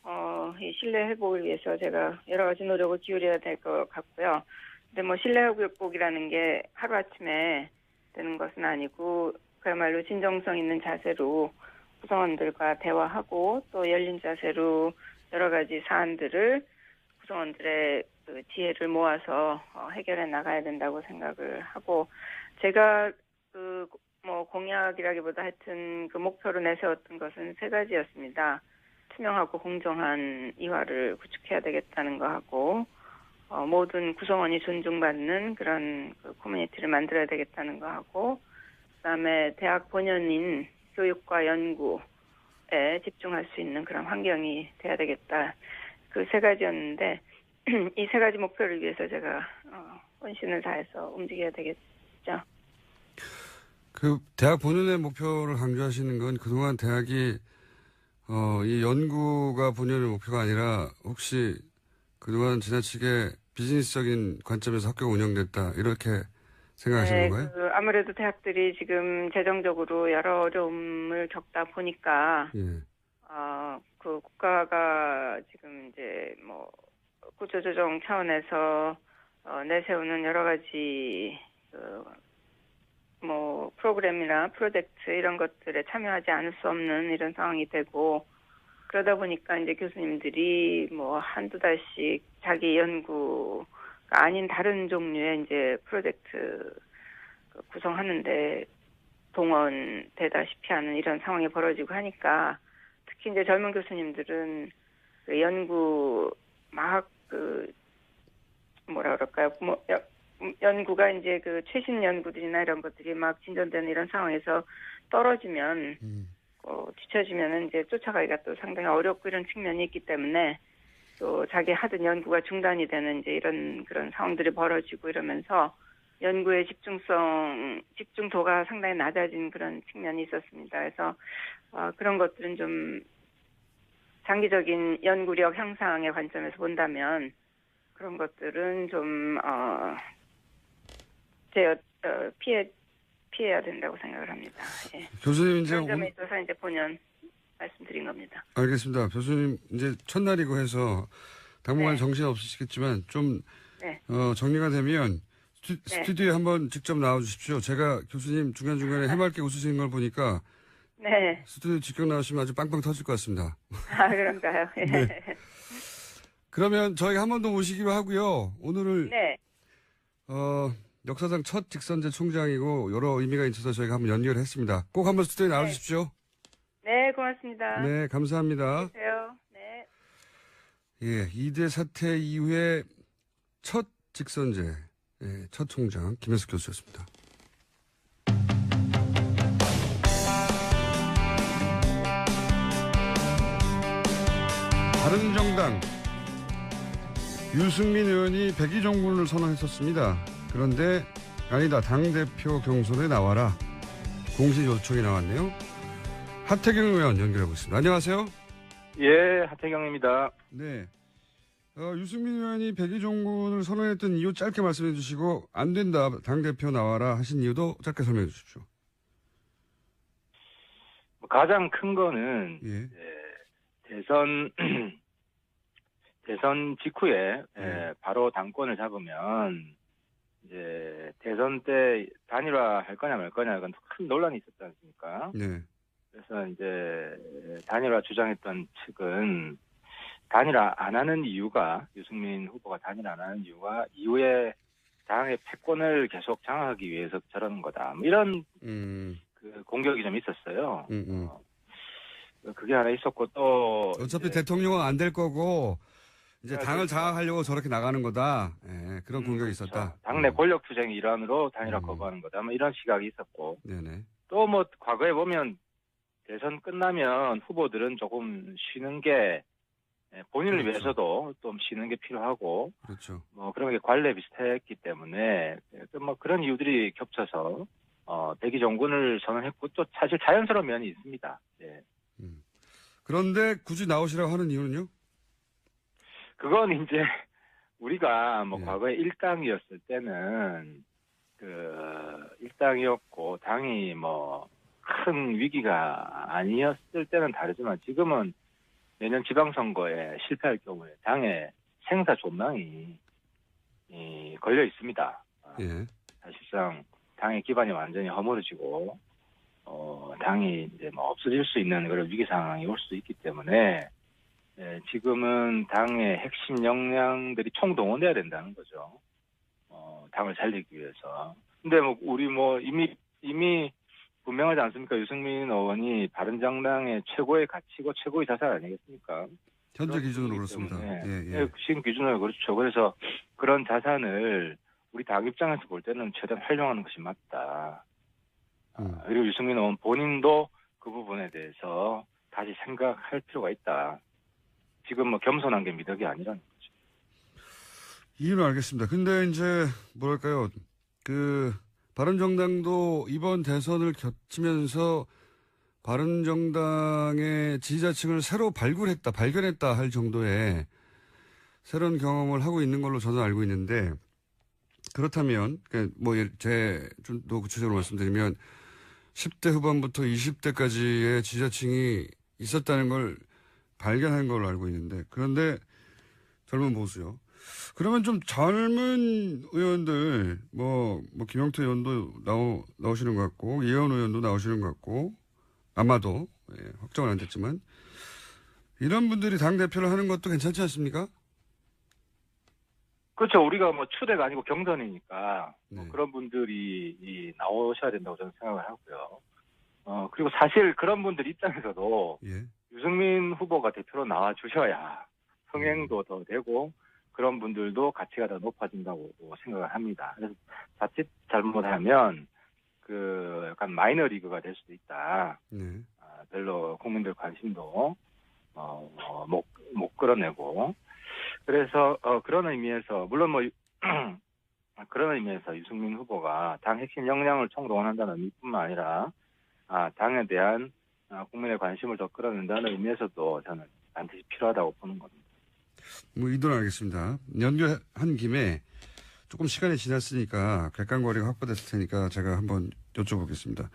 이 신뢰 회복을 위해서 제가 여러 가지 노력을 기울여야 될 것 같고요. 근데 뭐 신뢰 회복이라는 게 하루아침에 되는 것은 아니고 그야말로 진정성 있는 자세로 구성원들과 대화하고 또 열린 자세로 여러 가지 사안들을 구성원들의 그 지혜를 모아서 해결해 나가야 된다고 생각을 하고 제가 그 뭐 공약이라기보다 하여튼 그 목표로 내세웠던 것은 세 가지였습니다. 투명하고 공정한 이화를 구축해야 되겠다는 거 하고 모든 구성원이 존중받는 그런 그 커뮤니티를 만들어야 되겠다는 거 하고 그다음에 대학 본연인 교육과 연구에 집중할 수 있는 그런 환경이 돼야 되겠다. 그 세 가지였는데 이 세 가지 목표를 위해서 제가 혼신을 다해서 움직여야 되겠죠.
그 대학 본연의 목표를 강조하시는 건 그동안 대학이 이 연구가 본연의 목표가 아니라 혹시 그동안 지나치게 비즈니스적인 관점에서 학교가 운영됐다 이렇게 생각하시는 건가요?
아무래도 대학들이 지금 재정적으로 여러 어려움을 겪다 보니까
예.
그 국가가 지금 이제 뭐 구조조정 차원에서 내세우는 여러 가지 뭐 프로그램이나 프로젝트 이런 것들에 참여하지 않을 수 없는 이런 상황이 되고 그러다 보니까 이제 교수님들이 뭐 한두 달씩 자기 연구가 아닌 다른 종류의 이제 프로젝트 구성하는데 동원되다시피 하는 이런 상황이 벌어지고 하니까 특히 이제 젊은 교수님들은 그 연구 막 뭐라 그럴까요? 연구가 이제 그 최신 연구들이나 이런 것들이 막 진전되는 이런 상황에서 떨어지면 뒤처지면은 이제 쫓아가기가 또 상당히 어렵고 이런 측면이 있기 때문에 또 자기 하던 연구가 중단이 되는 이제 이런 그런 상황들이 벌어지고 이러면서 연구의 집중도가 상당히 낮아진 그런 측면이 있었습니다. 그래서 그런 것들은 좀 장기적인 연구력 향상의 관점에서 본다면 그런 것들은 좀 피해야 된다고 생각을 합니다. 예.
교수님 이제
그런 점에 있어서 이제 본연 말씀드린 겁니다.
알겠습니다. 교수님 이제 첫날이고 해서 당분간
네.
정신 없으시겠지만 좀
네.
정리가 되면 스튜디오에 한번 직접 나와 주십시오. 제가 교수님 중간중간에 해맑게 웃으시는 걸 보니까
네.
스튜디오 직접 나오시면 아주 빵빵 터질 것 같습니다.
그런가요? 예.
네. 그러면 저희가 한 번 더 모시기로 하고요. 오늘을
네.
역사상 첫 직선제 총장이고 여러 의미가 있어서 저희가 한번 연결을 했습니다. 꼭 한번 스튜디오에 나와 주십시오.
네, 고맙습니다.
네, 감사합니다.
안녕하세요. 네.
예, 이대 사태 이후에 첫 직선제, 첫 총장 김혜숙 교수였습니다. 바른정당 유승민 의원이 백의종군을 선언했었습니다. 그런데 아니다, 당대표 경선에 나와라. 공식 요청이 나왔네요. 하태경 의원 연결해보겠습니다. 안녕하세요.
예, 하태경입니다.
네. 유승민 의원이 백의종군을 선언했던 이유 짧게 말씀해 주시고 안 된다, 당대표 나와라 하신 이유도 짧게 설명해 주십시오.
가장 큰 거는
예.
대선 직후에 바로 당권을 잡으면 이제 대선 때 단일화 할 거냐 말 거냐 이건 큰 논란이 있었지 않습니까?
네.
그래서 이제 단일화 주장했던 측은 단일화 안 하는 이유가 유승민 후보가 단일화 안 하는 이유가 이후에 당의 패권을 계속 장악하기 위해서 저러는 거다. 뭐 이런 그 공격이 좀 있었어요. 그게 하나 있었고 또
어차피 대통령은 안 될 거고 이제 당을 장악하려고 저렇게 나가는 거다. 예, 그런 공격이
그렇죠.
있었다.
당내 권력 투쟁의 일환으로 단일화 거부하는 거다. 뭐 이런 시각이 있었고
네네.
또 뭐 과거에 보면 대선 끝나면 후보들은 조금 쉬는 게 본인을
그렇죠.
위해서도 좀 쉬는 게 필요하고
그렇죠.
뭐 그런 게 관례 비슷했기 때문에 뭐 그런 이유들이 겹쳐서 대기 종군을 선언했고 또 사실 자연스러운 면이 있습니다. 예.
그런데 굳이 나오시라고 하는 이유는요?
그건 이제 우리가 뭐
예.
과거에 일당이었을 때는 그 일당이었고 당이 뭐 큰 위기가 아니었을 때는 다르지만 지금은 내년 지방선거에 실패할 경우에 당의 생사 존망이 걸려 있습니다.
예.
사실상 당의 기반이 완전히 허물어지고 당이 이제 뭐 없어질 수 있는 그런 위기 상황이 올 수 있기 때문에 지금은 당의 핵심 역량들이 총동원돼야 된다는 거죠. 당을 살리기 위해서. 근데 뭐 우리 뭐 이미 분명하지 않습니까? 유승민 의원이 바른정당의 최고의 가치고 최고의 자산 아니겠습니까?
현재 기준으로 그렇습니다. 예.
지금 기준으로 그렇죠. 그래서 그런 자산을 우리 당 입장에서 볼 때는 최대한 활용하는 것이 맞다. 그리고 유승민 의원 본인도 그 부분에 대해서 다시 생각할 필요가 있다. 지금 뭐 겸손한 게 미덕이 아니라는 거죠.
이유는 알겠습니다. 근데 이제 뭐랄까요? 바른정당도 이번 대선을 겹치면서 바른정당의 지지자층을 새로 발견했다 할 정도의 새로운 경험을 하고 있는 걸로 저는 알고 있는데 그렇다면 좀 더 구체적으로 말씀드리면 10대 후반부터 20대까지의 지지자층이 있었다는 걸 발견한 걸로 알고 있는데 그런데 젊은 보수요. 그러면 좀 젊은 의원들 김영태 의원도 나오시는 것 같고 이혜원 의원도 나오시는 것 같고 아마도 확정은 안 됐지만 이런 분들이 당대표를 하는 것도 괜찮지 않습니까?
그렇죠. 우리가 뭐 추대가 아니고 경선이니까
네.
그런 분들이 나오셔야 된다고 저는 생각을 하고요. 그리고 사실 그런 분들 입장에서도
예.
유승민 후보가 대표로 나와 주셔야 흥행도 더 되고 그런 분들도 가치가 더 높아진다고 생각을 합니다. 그래서 자칫 잘못하면 약간 마이너 리그가 될 수도 있다.
네.
별로 국민들 관심도 못 끌어내고 그래서 그런 의미에서 물론 그런 의미에서 유승민 후보가 당 핵심 역량을 총동원한다는 의미뿐만 아니라 당에 대한 국민의 관심을 더 끌어낸다는 의미에서도 저는 반드시 필요하다고 보는 겁니다.
이도는 알겠습니다. 연결한 김에 조금 시간이 지났으니까 객관거리가 확보됐을 테니까 제가 한번 여쭤보겠습니다.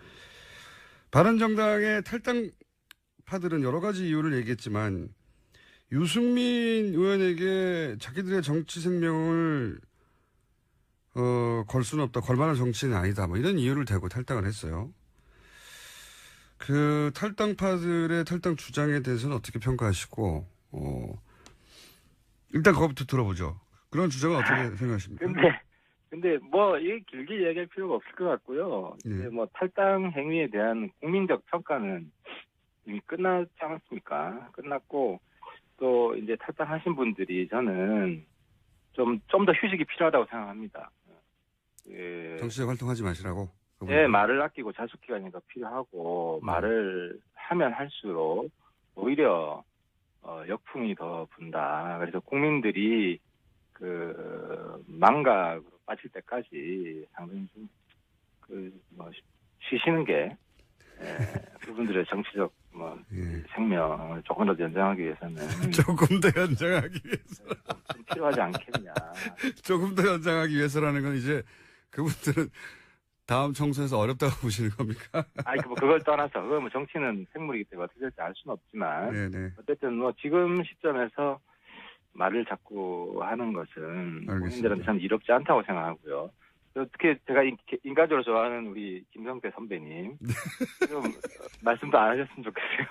바른정당의 탈당파들은 여러 가지 이유를 얘기했지만 유승민 의원에게 자기들의 정치 생명을 걸 수는 없다. 걸 만한 정치는 아니다. 이런 이유를 대고 탈당을 했어요. 그 탈당파들의 탈당 주장에 대해서는 어떻게 평가하시고 일단 그것부터 들어보죠. 그런 주장은 어떻게 생각하십니까?
근데 이 길게 이야기할 필요가 없을 것 같고요.
네.
탈당 행위에 대한 국민적 평가는 이미 끝났지 않았습니까? 끝났고 또 이제 탈당하신 분들이 저는 좀 더 휴식이 필요하다고 생각합니다.
정치적 활동하지 마시라고.
말을 아끼고 자숙 기간이 더 필요하고 말을 하면 할수록 오히려 역풍이 더 분다. 그래서 국민들이 망각으로 빠질 때까지 상당히 좀 쉬시는 게 그분들의 정치적 생명을 조금 더 연장하기 위해서는
조금 더 연장하기 위해서
좀 필요하지 않겠냐.
조금 더 연장하기 위해서라는 건 이제 그분들은 다음 총선에서 어렵다고 보시는 겁니까?
그걸 떠나서 그건 정치는 생물이기 때문에 어떻게 될지 알 수는 없지만
네네.
어쨌든 지금 시점에서 말을 자꾸 하는 것은 국민들한테 저는 이롭지 않다고 생각하고요. 특히 제가 인간적으로 좋아하는 우리 김성태 선배님 좀 말씀도 안 하셨으면 좋겠어요.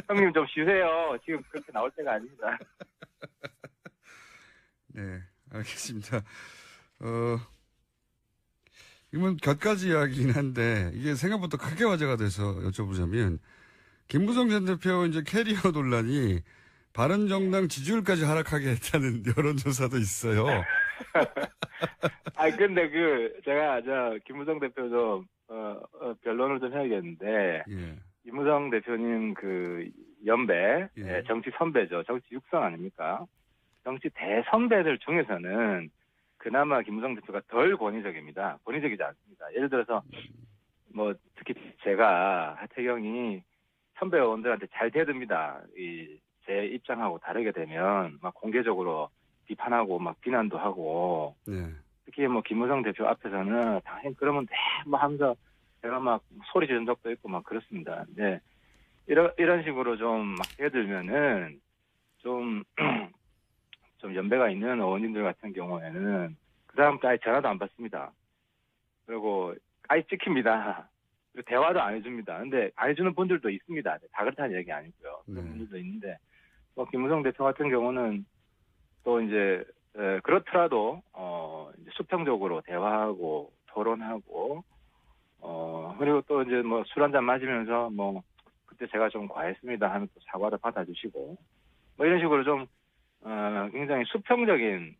형님 좀 쉬세요. 지금 그렇게 나올 때가 아닙니다.
네, 알겠습니다. 이건 곁가지 이야기긴 한데 이게 생각보다 크게 화제가 돼서 여쭤보자면 김무성 전 대표 이제 캐리어 논란이 바른정당 지지율까지 하락하게 했다는 여론조사도 있어요.
근데 제가 김무성 대표 좀 변론을 좀 해야겠는데
예.
김무성 대표님 연배,
예.
정치 선배죠. 정치 육성 아닙니까? 정치 대선배들 중에서는 그나마 김무성 대표가 덜 권위적입니다. 권위적이지 않습니다. 예를 들어서 특히 제가 하태경이 선배 의원들한테 잘 대듭니다. 제 입장하고 다르게 되면 막 공개적으로 비판하고 막 비난도 하고
네.
특히 김무성 대표 앞에서는 당연히 그러면 하면서 제가 막 소리 지른 적도 있고 막 그렇습니다. 근데 이런 식으로 좀 막 대들면은 좀 연배가 있는 의원님들 같은 경우에는 그 다음부터 아예 전화도 안 받습니다. 그리고 아예 찍힙니다. 그리고 대화도 안 해줍니다. 근데 안 해주는 분들도 있습니다. 다 그렇다는 얘기 아니고요. 그런
네.
분들도 있는데 김무성 대표 같은 경우는 또 이제 그렇더라도 이제 수평적으로 대화하고 토론하고 그리고 또 이제 술 한잔 마시면서 그때 제가 좀 과했습니다 하면 또 사과도 받아주시고 이런 식으로 좀 굉장히 수평적인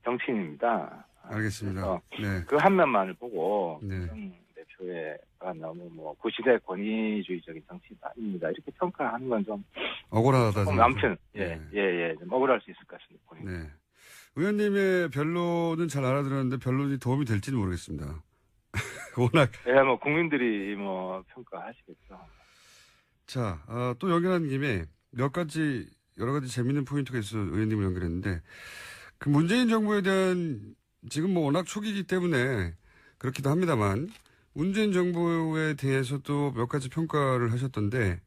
정치인입니다.
알겠습니다. 네.
그 한 면만을 보고
네.
대표의 너무 구시대 권위주의적인 정치인입니다. 이렇게 평가하는 건 좀
억울하다.
아무튼
네.
좀 억울할 수 있을 것 같습니다. 본인은.
네. 의원님의 변론은 잘 알아들었는데 변론이 도움이 될지는 모르겠습니다. 워낙.
국민들이 평가하시겠죠.
자, 또 연결한 김에 여러 가지 재밌는 포인트가 있어서 의원님을 연결했는데 그 문재인 정부에 대한 지금 워낙 초기이기 때문에 그렇기도 합니다만 문재인 정부에 대해서도 몇 가지 평가를 하셨던데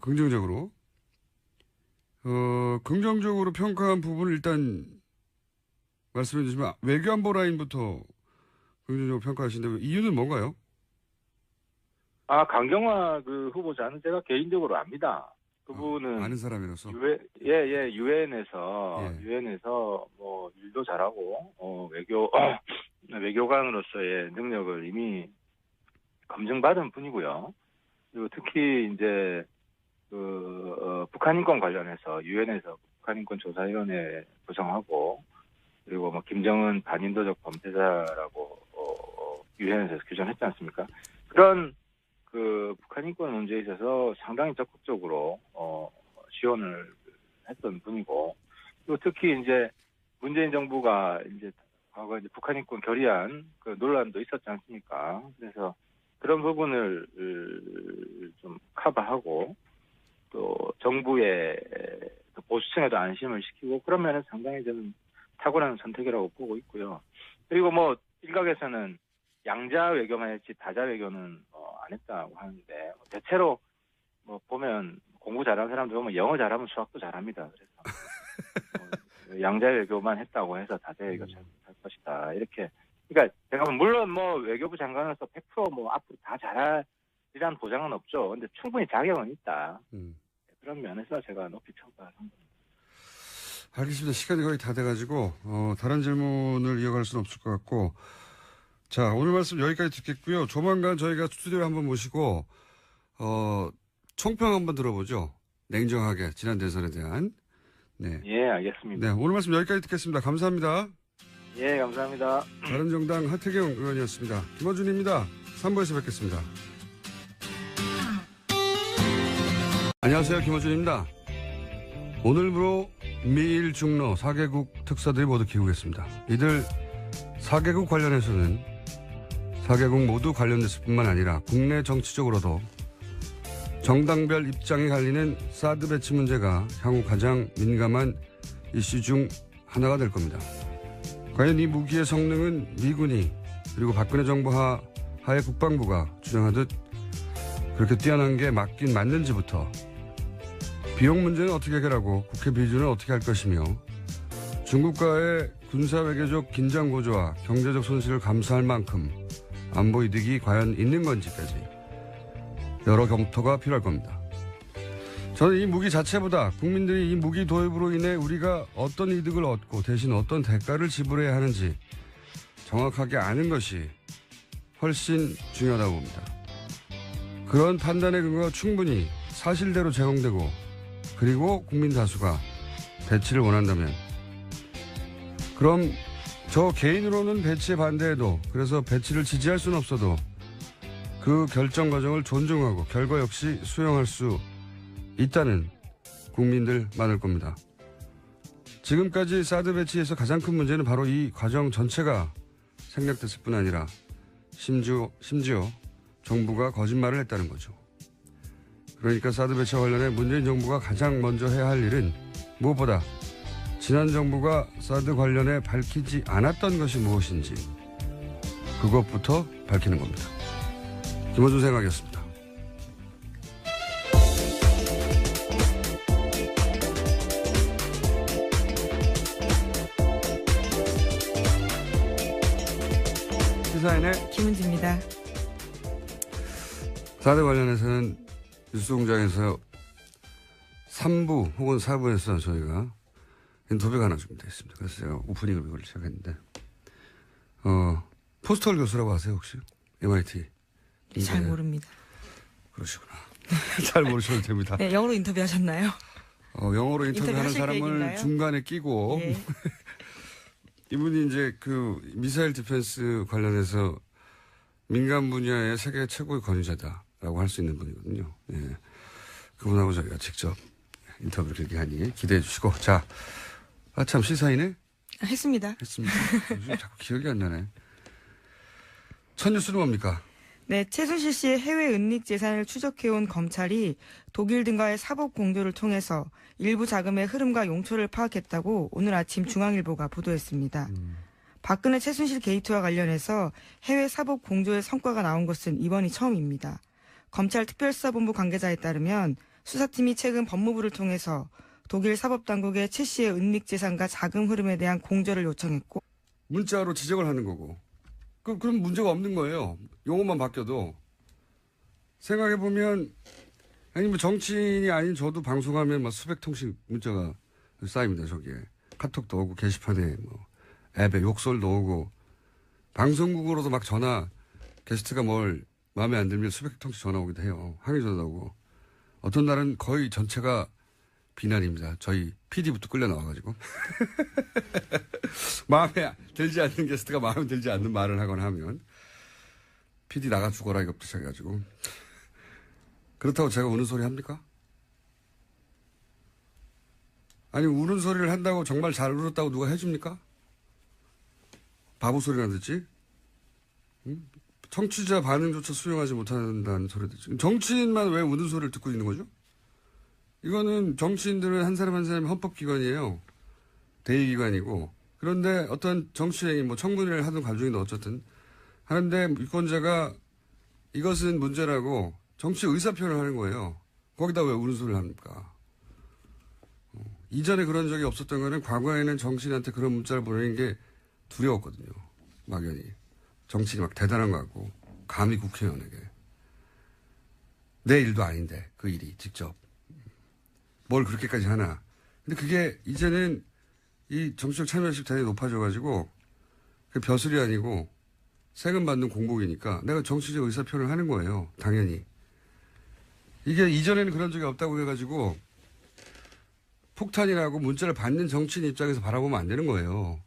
긍정적으로 긍정적으로 평가한 부분을 일단 말씀해 주시면 외교안보 라인부터 긍정적으로 평가하시는데 이유는 뭔가요?
강경화 후보자는 제가 개인적으로 압니다. 그분은
아는 사람이라서.
유엔에서 일도 잘하고 외교관으로서의 능력을 이미 검증받은 분이고요. 그리고 특히 이제 북한 인권 관련해서 유엔에서 북한 인권 조사위원회 구성하고 그리고 김정은 반인도적 범죄자라고 유엔에서 규정했지 않습니까? 그런 북한 인권 문제에 있어서 상당히 적극적으로 지원을 했던 분이고 그리고 특히 이제 문재인 정부가 이제 과거 이제 북한 인권 결의안 논란도 있었지 않습니까? 그래서 그런 부분을 좀 커버하고 또 정부의 보수층에도 안심을 시키고 그런 면에서 상당히 저는 탁월한 선택이라고 보고 있고요. 그리고 일각에서는 양자 외교만 했지 다자 외교는 안 했다고 하는데 대체로 보면 공부 잘하는 사람들 보면 영어 잘하면 수학도 잘합니다. 그래서 양자 외교만 했다고 해서 다자 외교 잘 것이다 이렇게. 그러니까 제가 물론 외교부 장관으로서 100% 앞으로 다 잘하리란 보장은 없죠. 근데 충분히 자격은 있다. 그런 면에서 제가 높이 평가한 겁니다.
알겠습니다. 시간이 거의 다 돼가지고 다른 질문을 이어갈 수는 없을 것 같고 자 오늘 말씀 여기까지 듣겠고요. 조만간 저희가 스튜디오에 한번 모시고 총평 한번 들어보죠. 냉정하게 지난 대선에 대한. 네.
예, 알겠습니다.
네, 오늘 말씀 여기까지 듣겠습니다. 감사합니다.
예, 감사합니다.
바른정당 하태경 의원이었습니다. 김어준입니다. 3부에서 뵙겠습니다. 안녕하세요. 김어준입니다. 오늘부로 미일 중로 4개국 특사들이 모두 귀국했습니다. 이들 4개국 관련해서는 4개국 모두 관련됐을 뿐만 아니라 국내 정치적으로도 정당별 입장이 갈리는 사드 배치 문제가 향후 가장 민감한 이슈 중 하나가 될 겁니다. 과연 이 무기의 성능은 미군이 그리고 박근혜 정부 하의 국방부가 주장하듯 그렇게 뛰어난 게 맞긴 맞는지부터 비용 문제는 어떻게 해결하고 국회 비준은 어떻게 할 것이며 중국과의 군사외교적 긴장 고조와 경제적 손실을 감수할 만큼 안보 이득이 과연 있는 건지까지 여러 검토가 필요할 겁니다. 저는 이 무기 자체보다 국민들이 이 무기 도입으로 인해 우리가 어떤 이득을 얻고 대신 어떤 대가를 지불해야 하는지 정확하게 아는 것이 훨씬 중요하다고 봅니다. 그런 판단의 근거가 충분히 사실대로 제공되고 그리고 국민 다수가 배치를 원한다면 그럼 저 개인으로는 배치에 반대해도 그래서 배치를 지지할 수는 없어도 그 결정 과정을 존중하고 결과 역시 수용할 수 있다는 국민들 많을 겁니다. 지금까지 사드 배치에서 가장 큰 문제는 바로 이 과정 전체가 생략됐을 뿐 아니라 심지어 정부가 거짓말을 했다는 거죠. 그러니까 사드 배치와 관련해 문재인 정부가 가장 먼저 해야 할 일은 무엇보다 지난 정부가 사드 관련해 밝히지 않았던 것이 무엇인지 그것부터 밝히는 겁니다. 김원준 생각이었습니다. 시사인의
김은지입니다.
사드 관련해서는 뉴스공장에서 3부 혹은 4부에서 저희가 인터뷰가 하나 준비되어 있습니다. 그래서 제가 오프닝을 이걸 시작했는데 포스털 교수라고 아세요 혹시? MIT.
잘 모릅니다.
그러시구나. 잘 모르셔도 됩니다.
네, 영어로 인터뷰하셨나요?
영어로 인터뷰하는
인터뷰하실
사람을
계획인가요?
중간에 끼고
예.
이분이 이제 그 미사일 디펜스 관련해서 민간 분야의 세계 최고의 권위자다라고 할 수 있는 분이거든요. 예. 그분하고 저희가 직접 인터뷰를 길게 하니 기대해 주시고. 자, 참 시사인에
했습니다.
했습니다. 요즘 자꾸 기억이 안 나네. 첫 뉴스는 뭡니까?
네, 최순실 씨의 해외 은닉 재산을 추적해온 검찰이 독일 등과의 사법 공조를 통해서 일부 자금의 흐름과 용처를 파악했다고 오늘 아침 중앙일보가 보도했습니다. 박근혜 최순실 게이트와 관련해서 해외 사법 공조의 성과가 나온 것은 이번이 처음입니다. 검찰 특별수사본부 관계자에 따르면 수사팀이 최근 법무부를 통해서 독일 사법당국에 최 씨의 은닉 재산과 자금 흐름에 대한 공조를 요청했고
문자로 지적을 하는 거고. 그럼 문제가 없는 거예요. 용어만 바뀌어도. 생각해보면, 아니, 뭐 정치인이 아닌 저도 방송하면 막 수백 통씩 문자가 쌓입니다, 저기에. 카톡도 오고, 게시판에, 뭐, 앱에 욕설도 오고, 방송국으로도 막 전화, 게스트가 뭘 마음에 안 들면 수백 통씩 전화 오기도 해요. 항의 전화 오고. 어떤 날은 거의 전체가 비난입니다. 저희 PD부터 끌려 나와가지고. 마음에 들지 않는 게스트가 마음에 들지 않는 말을 하거나 하면 PD 나가 죽어라 이것부터 시작해가지고. 그렇다고 제가 우는 소리 합니까? 아니 우는 소리를 한다고 정말 잘 울었다고 누가 해줍니까? 바보 소리나 듣지? 응? 청취자 반응조차 수용하지 못한다는 소리 듣지. 정치인만 왜 우는 소리를 듣고 있는 거죠? 이거는 정치인들은 한 사람 한 사람이 헌법기관이에요. 대의기관이고. 그런데 어떤 정치행위, 뭐 청문회를 하든 가중이든 어쨌든 하는데 유권자가 이것은 문제라고 정치 의사표현을 하는 거예요. 거기다 왜 우는 소리를 합니까? 이전에 그런 적이 없었던 거는 과거에는 정치인한테 그런 문자를 보내는 게 두려웠거든요. 막연히. 정치인이 막 대단한 것 같고 감히 국회의원에게. 내 일도 아닌데 그 일이 직접. 뭘 그렇게까지 하나. 근데 그게 이제는 이 정치적 참여율이 대단히 높아져가지고 그 벼슬이 아니고 세금 받는 공복이니까 내가 정치적 의사표현을 하는 거예요. 당연히. 이게 이전에는 그런 적이 없다고 해가지고 폭탄이라고 문자를 받는 정치인 입장에서 바라보면 안 되는 거예요.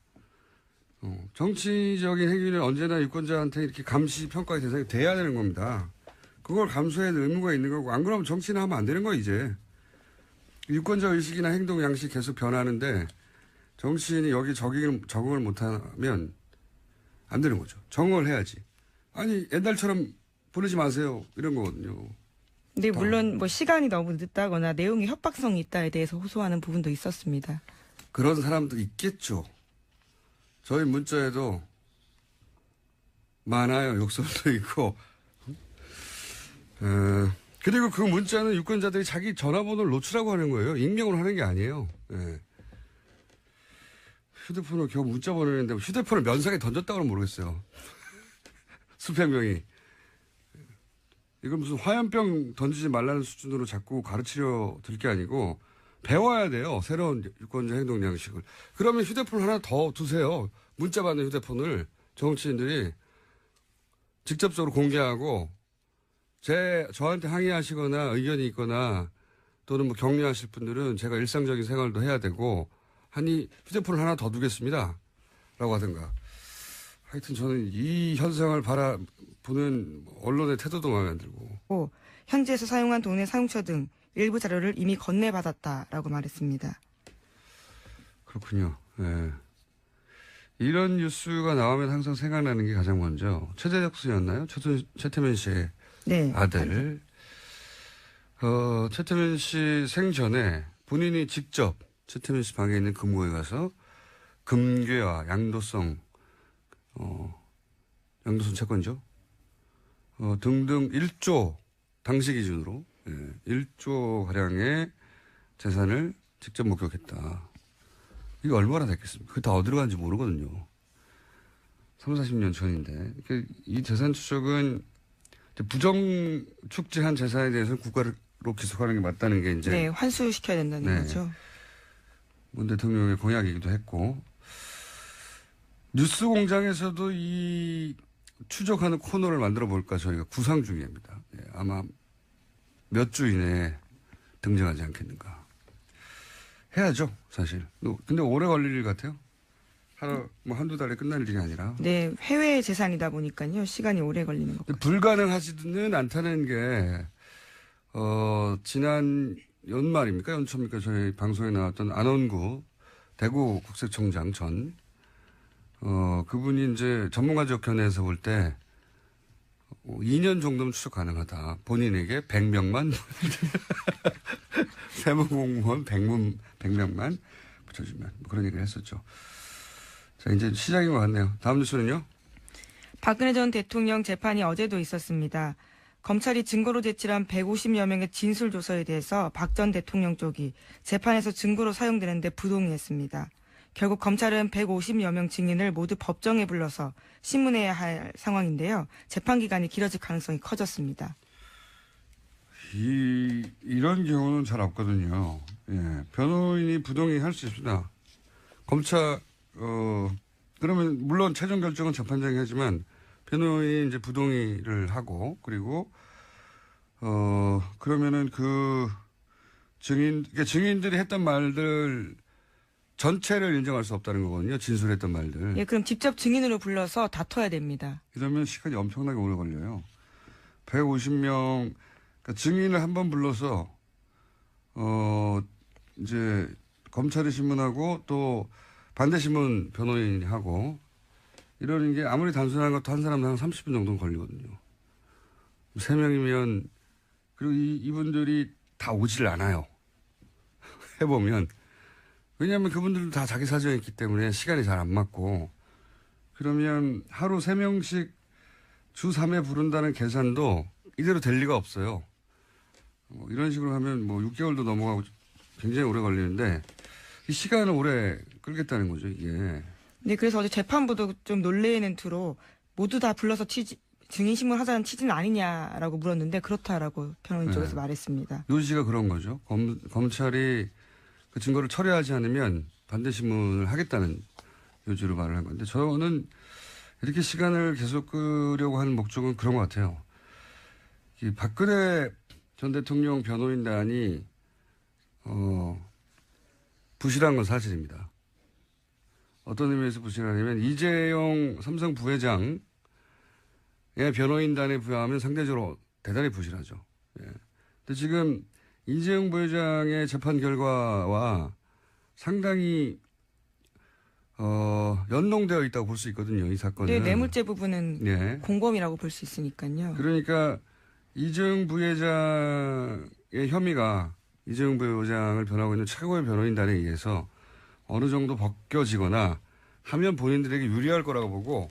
정치적인 행위는 언제나 유권자한테 이렇게 감시 평가의 대상이 돼야 되는 겁니다. 그걸 감수해야 될 의무가 있는 거고 안 그러면 정치는 하면 안 되는 거예요 이제. 유권자 의식이나 행동 양식이 계속 변하는데 정치인이 여기 적응을 못하면 안 되는 거죠. 적응을 해야지. 아니 옛날처럼 보내지 마세요 이런 거거든요.
근데 물론 뭐 시간이 너무 늦다거나 내용이 협박성이 있다에 대해서 호소하는 부분도 있었습니다.
그런 사람도 있겠죠. 저희 문자에도 많아요. 욕설도 있고. 그리고 그 문자는 유권자들이 자기 전화번호를 노출하고 하는 거예요. 익명으로 하는 게 아니에요. 예. 휴대폰을 겨우 문자 보내는데 휴대폰을 면상에 던졌다고는 모르겠어요. 수백 명이. 이건 무슨 화염병 던지지 말라는 수준으로 자꾸 가르치려 들 게 아니고 배워야 돼요. 새로운 유권자 행동 양식을. 그러면 휴대폰 하나 더 두세요. 문자 받는 휴대폰을 정치인들이 직접적으로 공개하고 저한테 항의하시거나 의견이 있거나 또는 뭐 격려하실 분들은 제가 일상적인 생활도 해야 되고 하니 휴대폰을 하나 더 두겠습니다. 라고 하든가. 하여튼 저는 이 현상을 바라보는 언론의 태도도 마음에 안 들고.
현지에서 사용한 돈의 사용처 등 일부 자료를 이미 건네받았다라고 말했습니다.
그렇군요. 네. 이런 뉴스가 나오면 항상 생각나는 게 가장 먼저 최재석 씨였나요? 최태민 씨의
네.
아들. 최태민 씨 생전에 본인이 직접 최태민 씨 방에 있는 금고에 가서 금괴와 양도성 채권이죠. 등등 1조, 당시 기준으로, 1조 가량의 재산을 직접 목격했다. 이게 얼마나 됐겠습니까? 그게 다 어디로 간지 모르거든요. 30, 40년 전인데. 이 재산 추적은 부정 축제한 재산에 대해서는 국가로 기소하는 게 맞다는 게 이제.
네, 환수시켜야 된다는 거죠.
문 대통령의 공약이기도 했고. 뉴스 공장에서도 이 추적하는 코너를 만들어 볼까 저희가 구상 중입니다. 아마 몇 주 이내에 등장하지 않겠는가. 해야죠, 사실. 근데 오래 걸릴 일 같아요. 한두 달에 끝날 일이 아니라.
네, 해외 재산이다 보니까요. 시간이 오래 걸리는 것 같아요.
불가능하지는 않다는 게, 지난 연말입니까? 연초입니까? 저희 방송에 나왔던 안원구 대구 국세청장 전, 그분이 이제 전문가적 견해에서 볼 때, 2년 정도면 추적 가능하다. 본인에게 100명만, 세무공무원 100명만 붙여주면. 뭐 그런 얘기를 했었죠. 자, 이제 시작인 것 같네요. 다음 뉴스는요?
박근혜 전 대통령 재판이 어제도 있었습니다. 검찰이 증거로 제출한 150여 명의 진술조서에 대해서 박 전 대통령 쪽이 재판에서 증거로 사용되는데 부동의했습니다. 결국 검찰은 150여 명 증인을 모두 법정에 불러서 신문해야 할 상황인데요. 재판 기간이 길어질 가능성이 커졌습니다.
이런 경우는 잘 없거든요. 예, 변호인이 부동의할 수 있습니다. 검찰, 그러면 물론 최종 결정은 재판장이 하지만 변호인이 이제 부동의를 하고 그리고 그러면은 그러니까 증인들이 했던 말들 전체를 인정할 수 없다는 거거든요. 진술했던 말들.
예, 그럼 직접 증인으로 불러서 다퉈야 됩니다.
이러면 시간이 엄청나게 오래 걸려요. 150명, 그러니까 증인을 한 번 불러서, 이제 검찰이 신문하고 또 반대신문 변호인이 하고 이러는 게 아무리 단순한 것도 한 사람당 한 30분 정도는 걸리거든요. 3명이면, 그리고 이분들이 다 오질 않아요. 해보면. 왜냐하면 그분들도 다 자기 사정이 있기 때문에 시간이 잘 안 맞고 그러면 하루 3명씩 주 3회 부른다는 계산도 이대로 될 리가 없어요. 이런 식으로 하면 6개월도 넘어가고 굉장히 오래 걸리는데 이 시간을 오래 끌겠다는 거죠, 이게.
네, 그래서 어제 재판부도 좀 놀래는 투로 모두 다 불러서 증인신문 하자는 취지는 아니냐라고 물었는데 그렇다라고 변호인 쪽에서 말했습니다.
요지가 그런 거죠. 검찰이 그 증거를 철회하지 않으면 반대신문을 하겠다는 요지로 말을 한 건데 저는 이렇게 시간을 계속 끄려고 하는 목적은 그런 것 같아요. 이 박근혜 전 대통령 변호인단이 부실한 건 사실입니다. 어떤 의미에서 부실하냐면 이재용 삼성 부회장의 변호인단에 비하면 상대적으로 대단히 부실하죠. 예. 근데 지금 이재용 부회장의 재판 결과와 상당히 연동되어 있다고 볼 수 있거든요. 이 사건은.
네, 뇌물죄 부분은
네.
공범이라고 볼 수 있으니까요.
그러니까 이재용 부회장의 혐의가 이재용 부회장을 변호하고 있는 최고의 변호인단에 의해서 어느 정도 벗겨지거나 하면 본인들에게 유리할 거라고 보고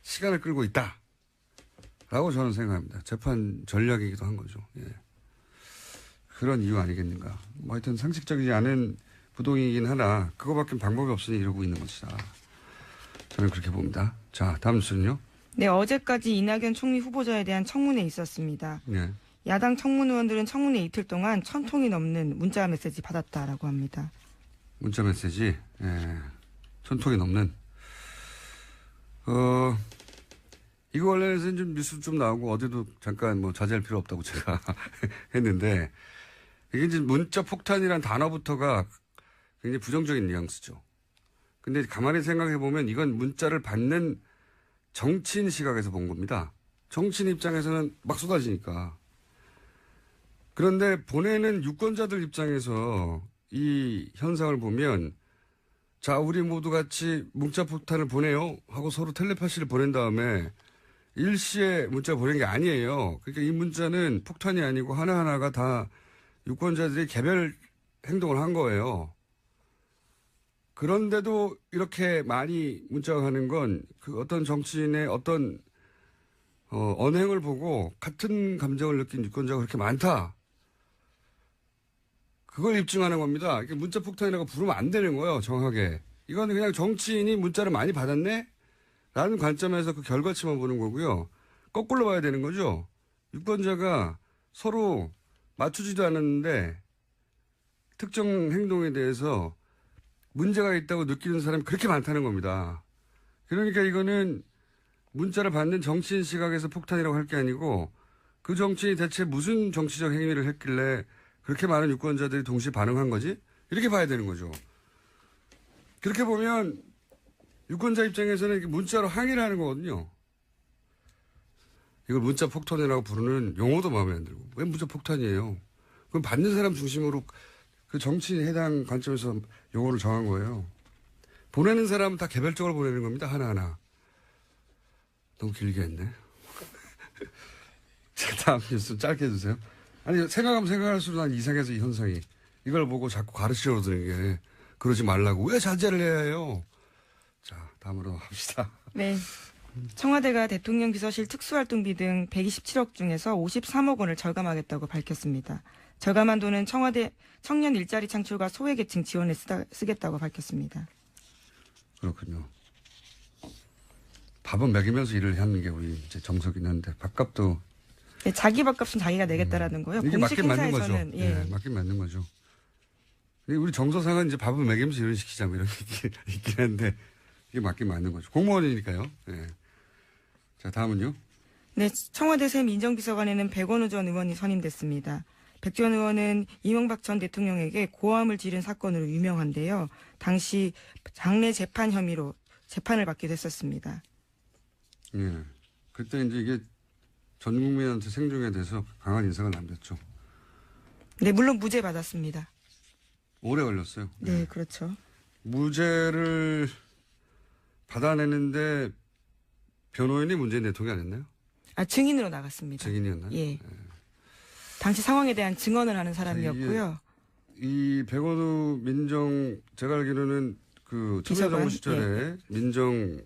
시간을 끌고 있다라고 저는 생각합니다. 재판 전략이기도 한 거죠. 예. 그런 이유 아니겠는가. 하여튼 상식적이지 않은 부동이긴 하나 그거밖에 방법이 없으니 이러고 있는 것이다. 저는 그렇게 봅니다. 자, 다음 뉴스는요.
네, 어제까지 이낙연 총리 후보자에 대한 청문회 있었습니다.
네.
야당 청문 의원들은 청문회 이틀 동안 1,000통이 넘는 문자 메시지 받았다라고 합니다.
문자 메시지, 예, 1,000통이 넘는. 이거 관련해서는 좀 뉴스 좀 나오고 어디도 잠깐 뭐 자제할 필요 없다고 제가 했는데 이게 이제 문자 폭탄이란 단어부터가 굉장히 부정적인 뉘앙스죠. 근데 가만히 생각해 보면 이건 문자를 받는 정치인 시각에서 본 겁니다. 정치인 입장에서는 막 쏟아지니까. 그런데 보내는 유권자들 입장에서 이 현상을 보면 자, 우리 모두 같이 문자 폭탄을 보내요 하고 서로 텔레파시를 보낸 다음에 일시에 문자 보낸 게 아니에요. 그러니까 이 문자는 폭탄이 아니고 하나하나가 다 유권자들이 개별 행동을 한 거예요. 그런데도 이렇게 많이 문자가 가는 건 그 어떤 정치인의 어떤 언행을 보고 같은 감정을 느낀 유권자가 그렇게 많다. 그걸 입증하는 겁니다. 이게 문자 폭탄이라고 부르면 안 되는 거예요. 정확하게. 이건 그냥 정치인이 문자를 많이 받았네? 라는 관점에서 그 결과치만 보는 거고요. 거꾸로 봐야 되는 거죠. 유권자가 서로 맞추지도 않았는데 특정 행동에 대해서 문제가 있다고 느끼는 사람이 그렇게 많다는 겁니다. 그러니까 이거는 문자를 받는 정치인 시각에서 폭탄이라고 할 게 아니고 그 정치인이 대체 무슨 정치적 행위를 했길래 그렇게 많은 유권자들이 동시에 반응한 거지? 이렇게 봐야 되는 거죠. 그렇게 보면 유권자 입장에서는 이렇게 문자로 항의를 하는 거거든요. 이걸 문자 폭탄이라고 부르는 용어도 마음에 안 들고. 왜 문자 폭탄이에요? 그럼 받는 사람 중심으로 그 정치인 해당 관점에서 용어를 정한 거예요. 보내는 사람은 다 개별적으로 보내는 겁니다. 하나하나. 너무 길게 했네. 자, 다음 뉴스 짧게 해주세요. 아니, 생각하면 생각할수록 난 이상해서 이 현상이. 이걸 보고 자꾸 가르치려고 드는 게 그러지 말라고. 왜 자제를 해야 해요? 자, 다음으로 합시다.
네. 청와대가 대통령 비서실 특수활동비 등 127억 중에서 53억 원을 절감하겠다고 밝혔습니다. 절감한 돈은 청와대 청년 일자리 창출과 소외계층 지원에 쓰겠다고 밝혔습니다.
그렇군요. 밥은 먹이면서 일을 하는 게 우리 이제 정석이긴 한데 밥값도
네, 자기 밥값은 자기가 내겠다라는 거요.
이게
공식
맞긴 맞는 거죠.
행사에서는
예, 맞긴 맞는 거죠. 우리 정서상은 이제 밥을 먹이면서 일을 시키자 뭐 이런 게 있긴 한데 이게 맞긴 맞는 거죠. 공무원이니까요. 예. 자, 다음은요.
네, 청와대 새 민정비서관에는 백원우 전 의원이 선임됐습니다. 백 전 의원은 이명박 전 대통령에게 고함을 지른 사건으로 유명한데요. 당시 장례 재판 혐의로 재판을 받기도 했었습니다.
예. 그때 이제 이게 전 국민한테 생중에 대해서 강한 인상을 남겼죠.
네, 물론 무죄 받았습니다.
오래 걸렸어요.
네,
예.
그렇죠.
무죄를 받아내는데 변호인이 문재인 대통령이 아니었나요?
아, 증인으로 나갔습니다.
증인이었나요?
예. 당시 상황에 대한 증언을 하는 사람이었고요.
이 백원우 민정 제가 알기로는 그 참여정부 시절에 민정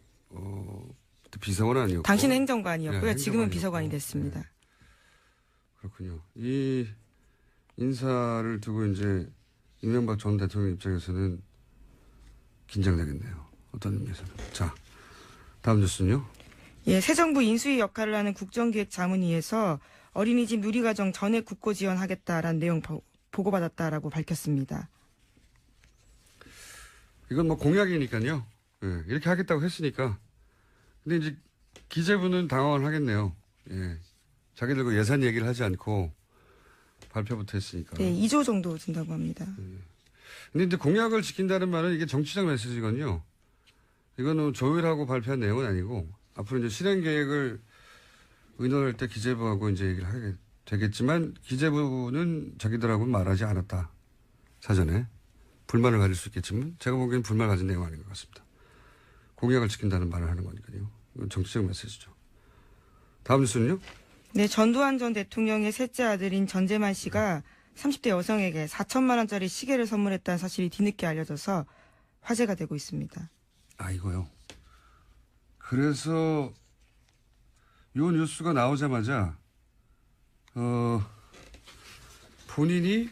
비서관 아니었고
당시는 행정관이었고요.
네,
지금은
행정관이었고.
비서관이 됐습니다.
네. 그렇군요. 이 인사를 두고 이제 이명박 전 대통령 입장에서는 긴장되겠네요. 어떤 의미에서는. 자, 다음 뉴스는요.
예, 새 정부 인수위 역할을 하는 국정기획자문위에서 어린이집 누리과정 전액 국고 지원하겠다라는 내용 보고받았다라고 밝혔습니다.
이건 뭐 공약이니까요. 예, 이렇게 하겠다고 했으니까. 근데 이제 기재부는 당황을 하겠네요. 예. 자기들 그 예산 얘기를 하지 않고 발표부터 했으니까.
네, 2조 정도 든다고 합니다.
근데 이제 공약을 지킨다는 말은 이게 정치적 메시지거든요. 이거는 조율하고 발표한 내용은 아니고 앞으로 이제 실행 계획을 의논할 때 기재부하고 이제 얘기를 하게 되겠지만 기재부는 자기들하고는 말하지 않았다. 사전에. 불만을 가질 수 있겠지만 제가 보기엔 불만을 가진 내용 아닌 것 같습니다. 공약을 지킨다는 말을 하는 거니까요. 이건 정치적 메시지죠. 다음 뉴스는요?
네, 전두환 전 대통령의 셋째 아들인 전재만 씨가 30대 여성에게 4천만 원짜리 시계를 선물했다는 사실이 뒤늦게 알려져서 화제가 되고 있습니다.
아, 이거요. 그래서 요 뉴스가 나오자마자 본인이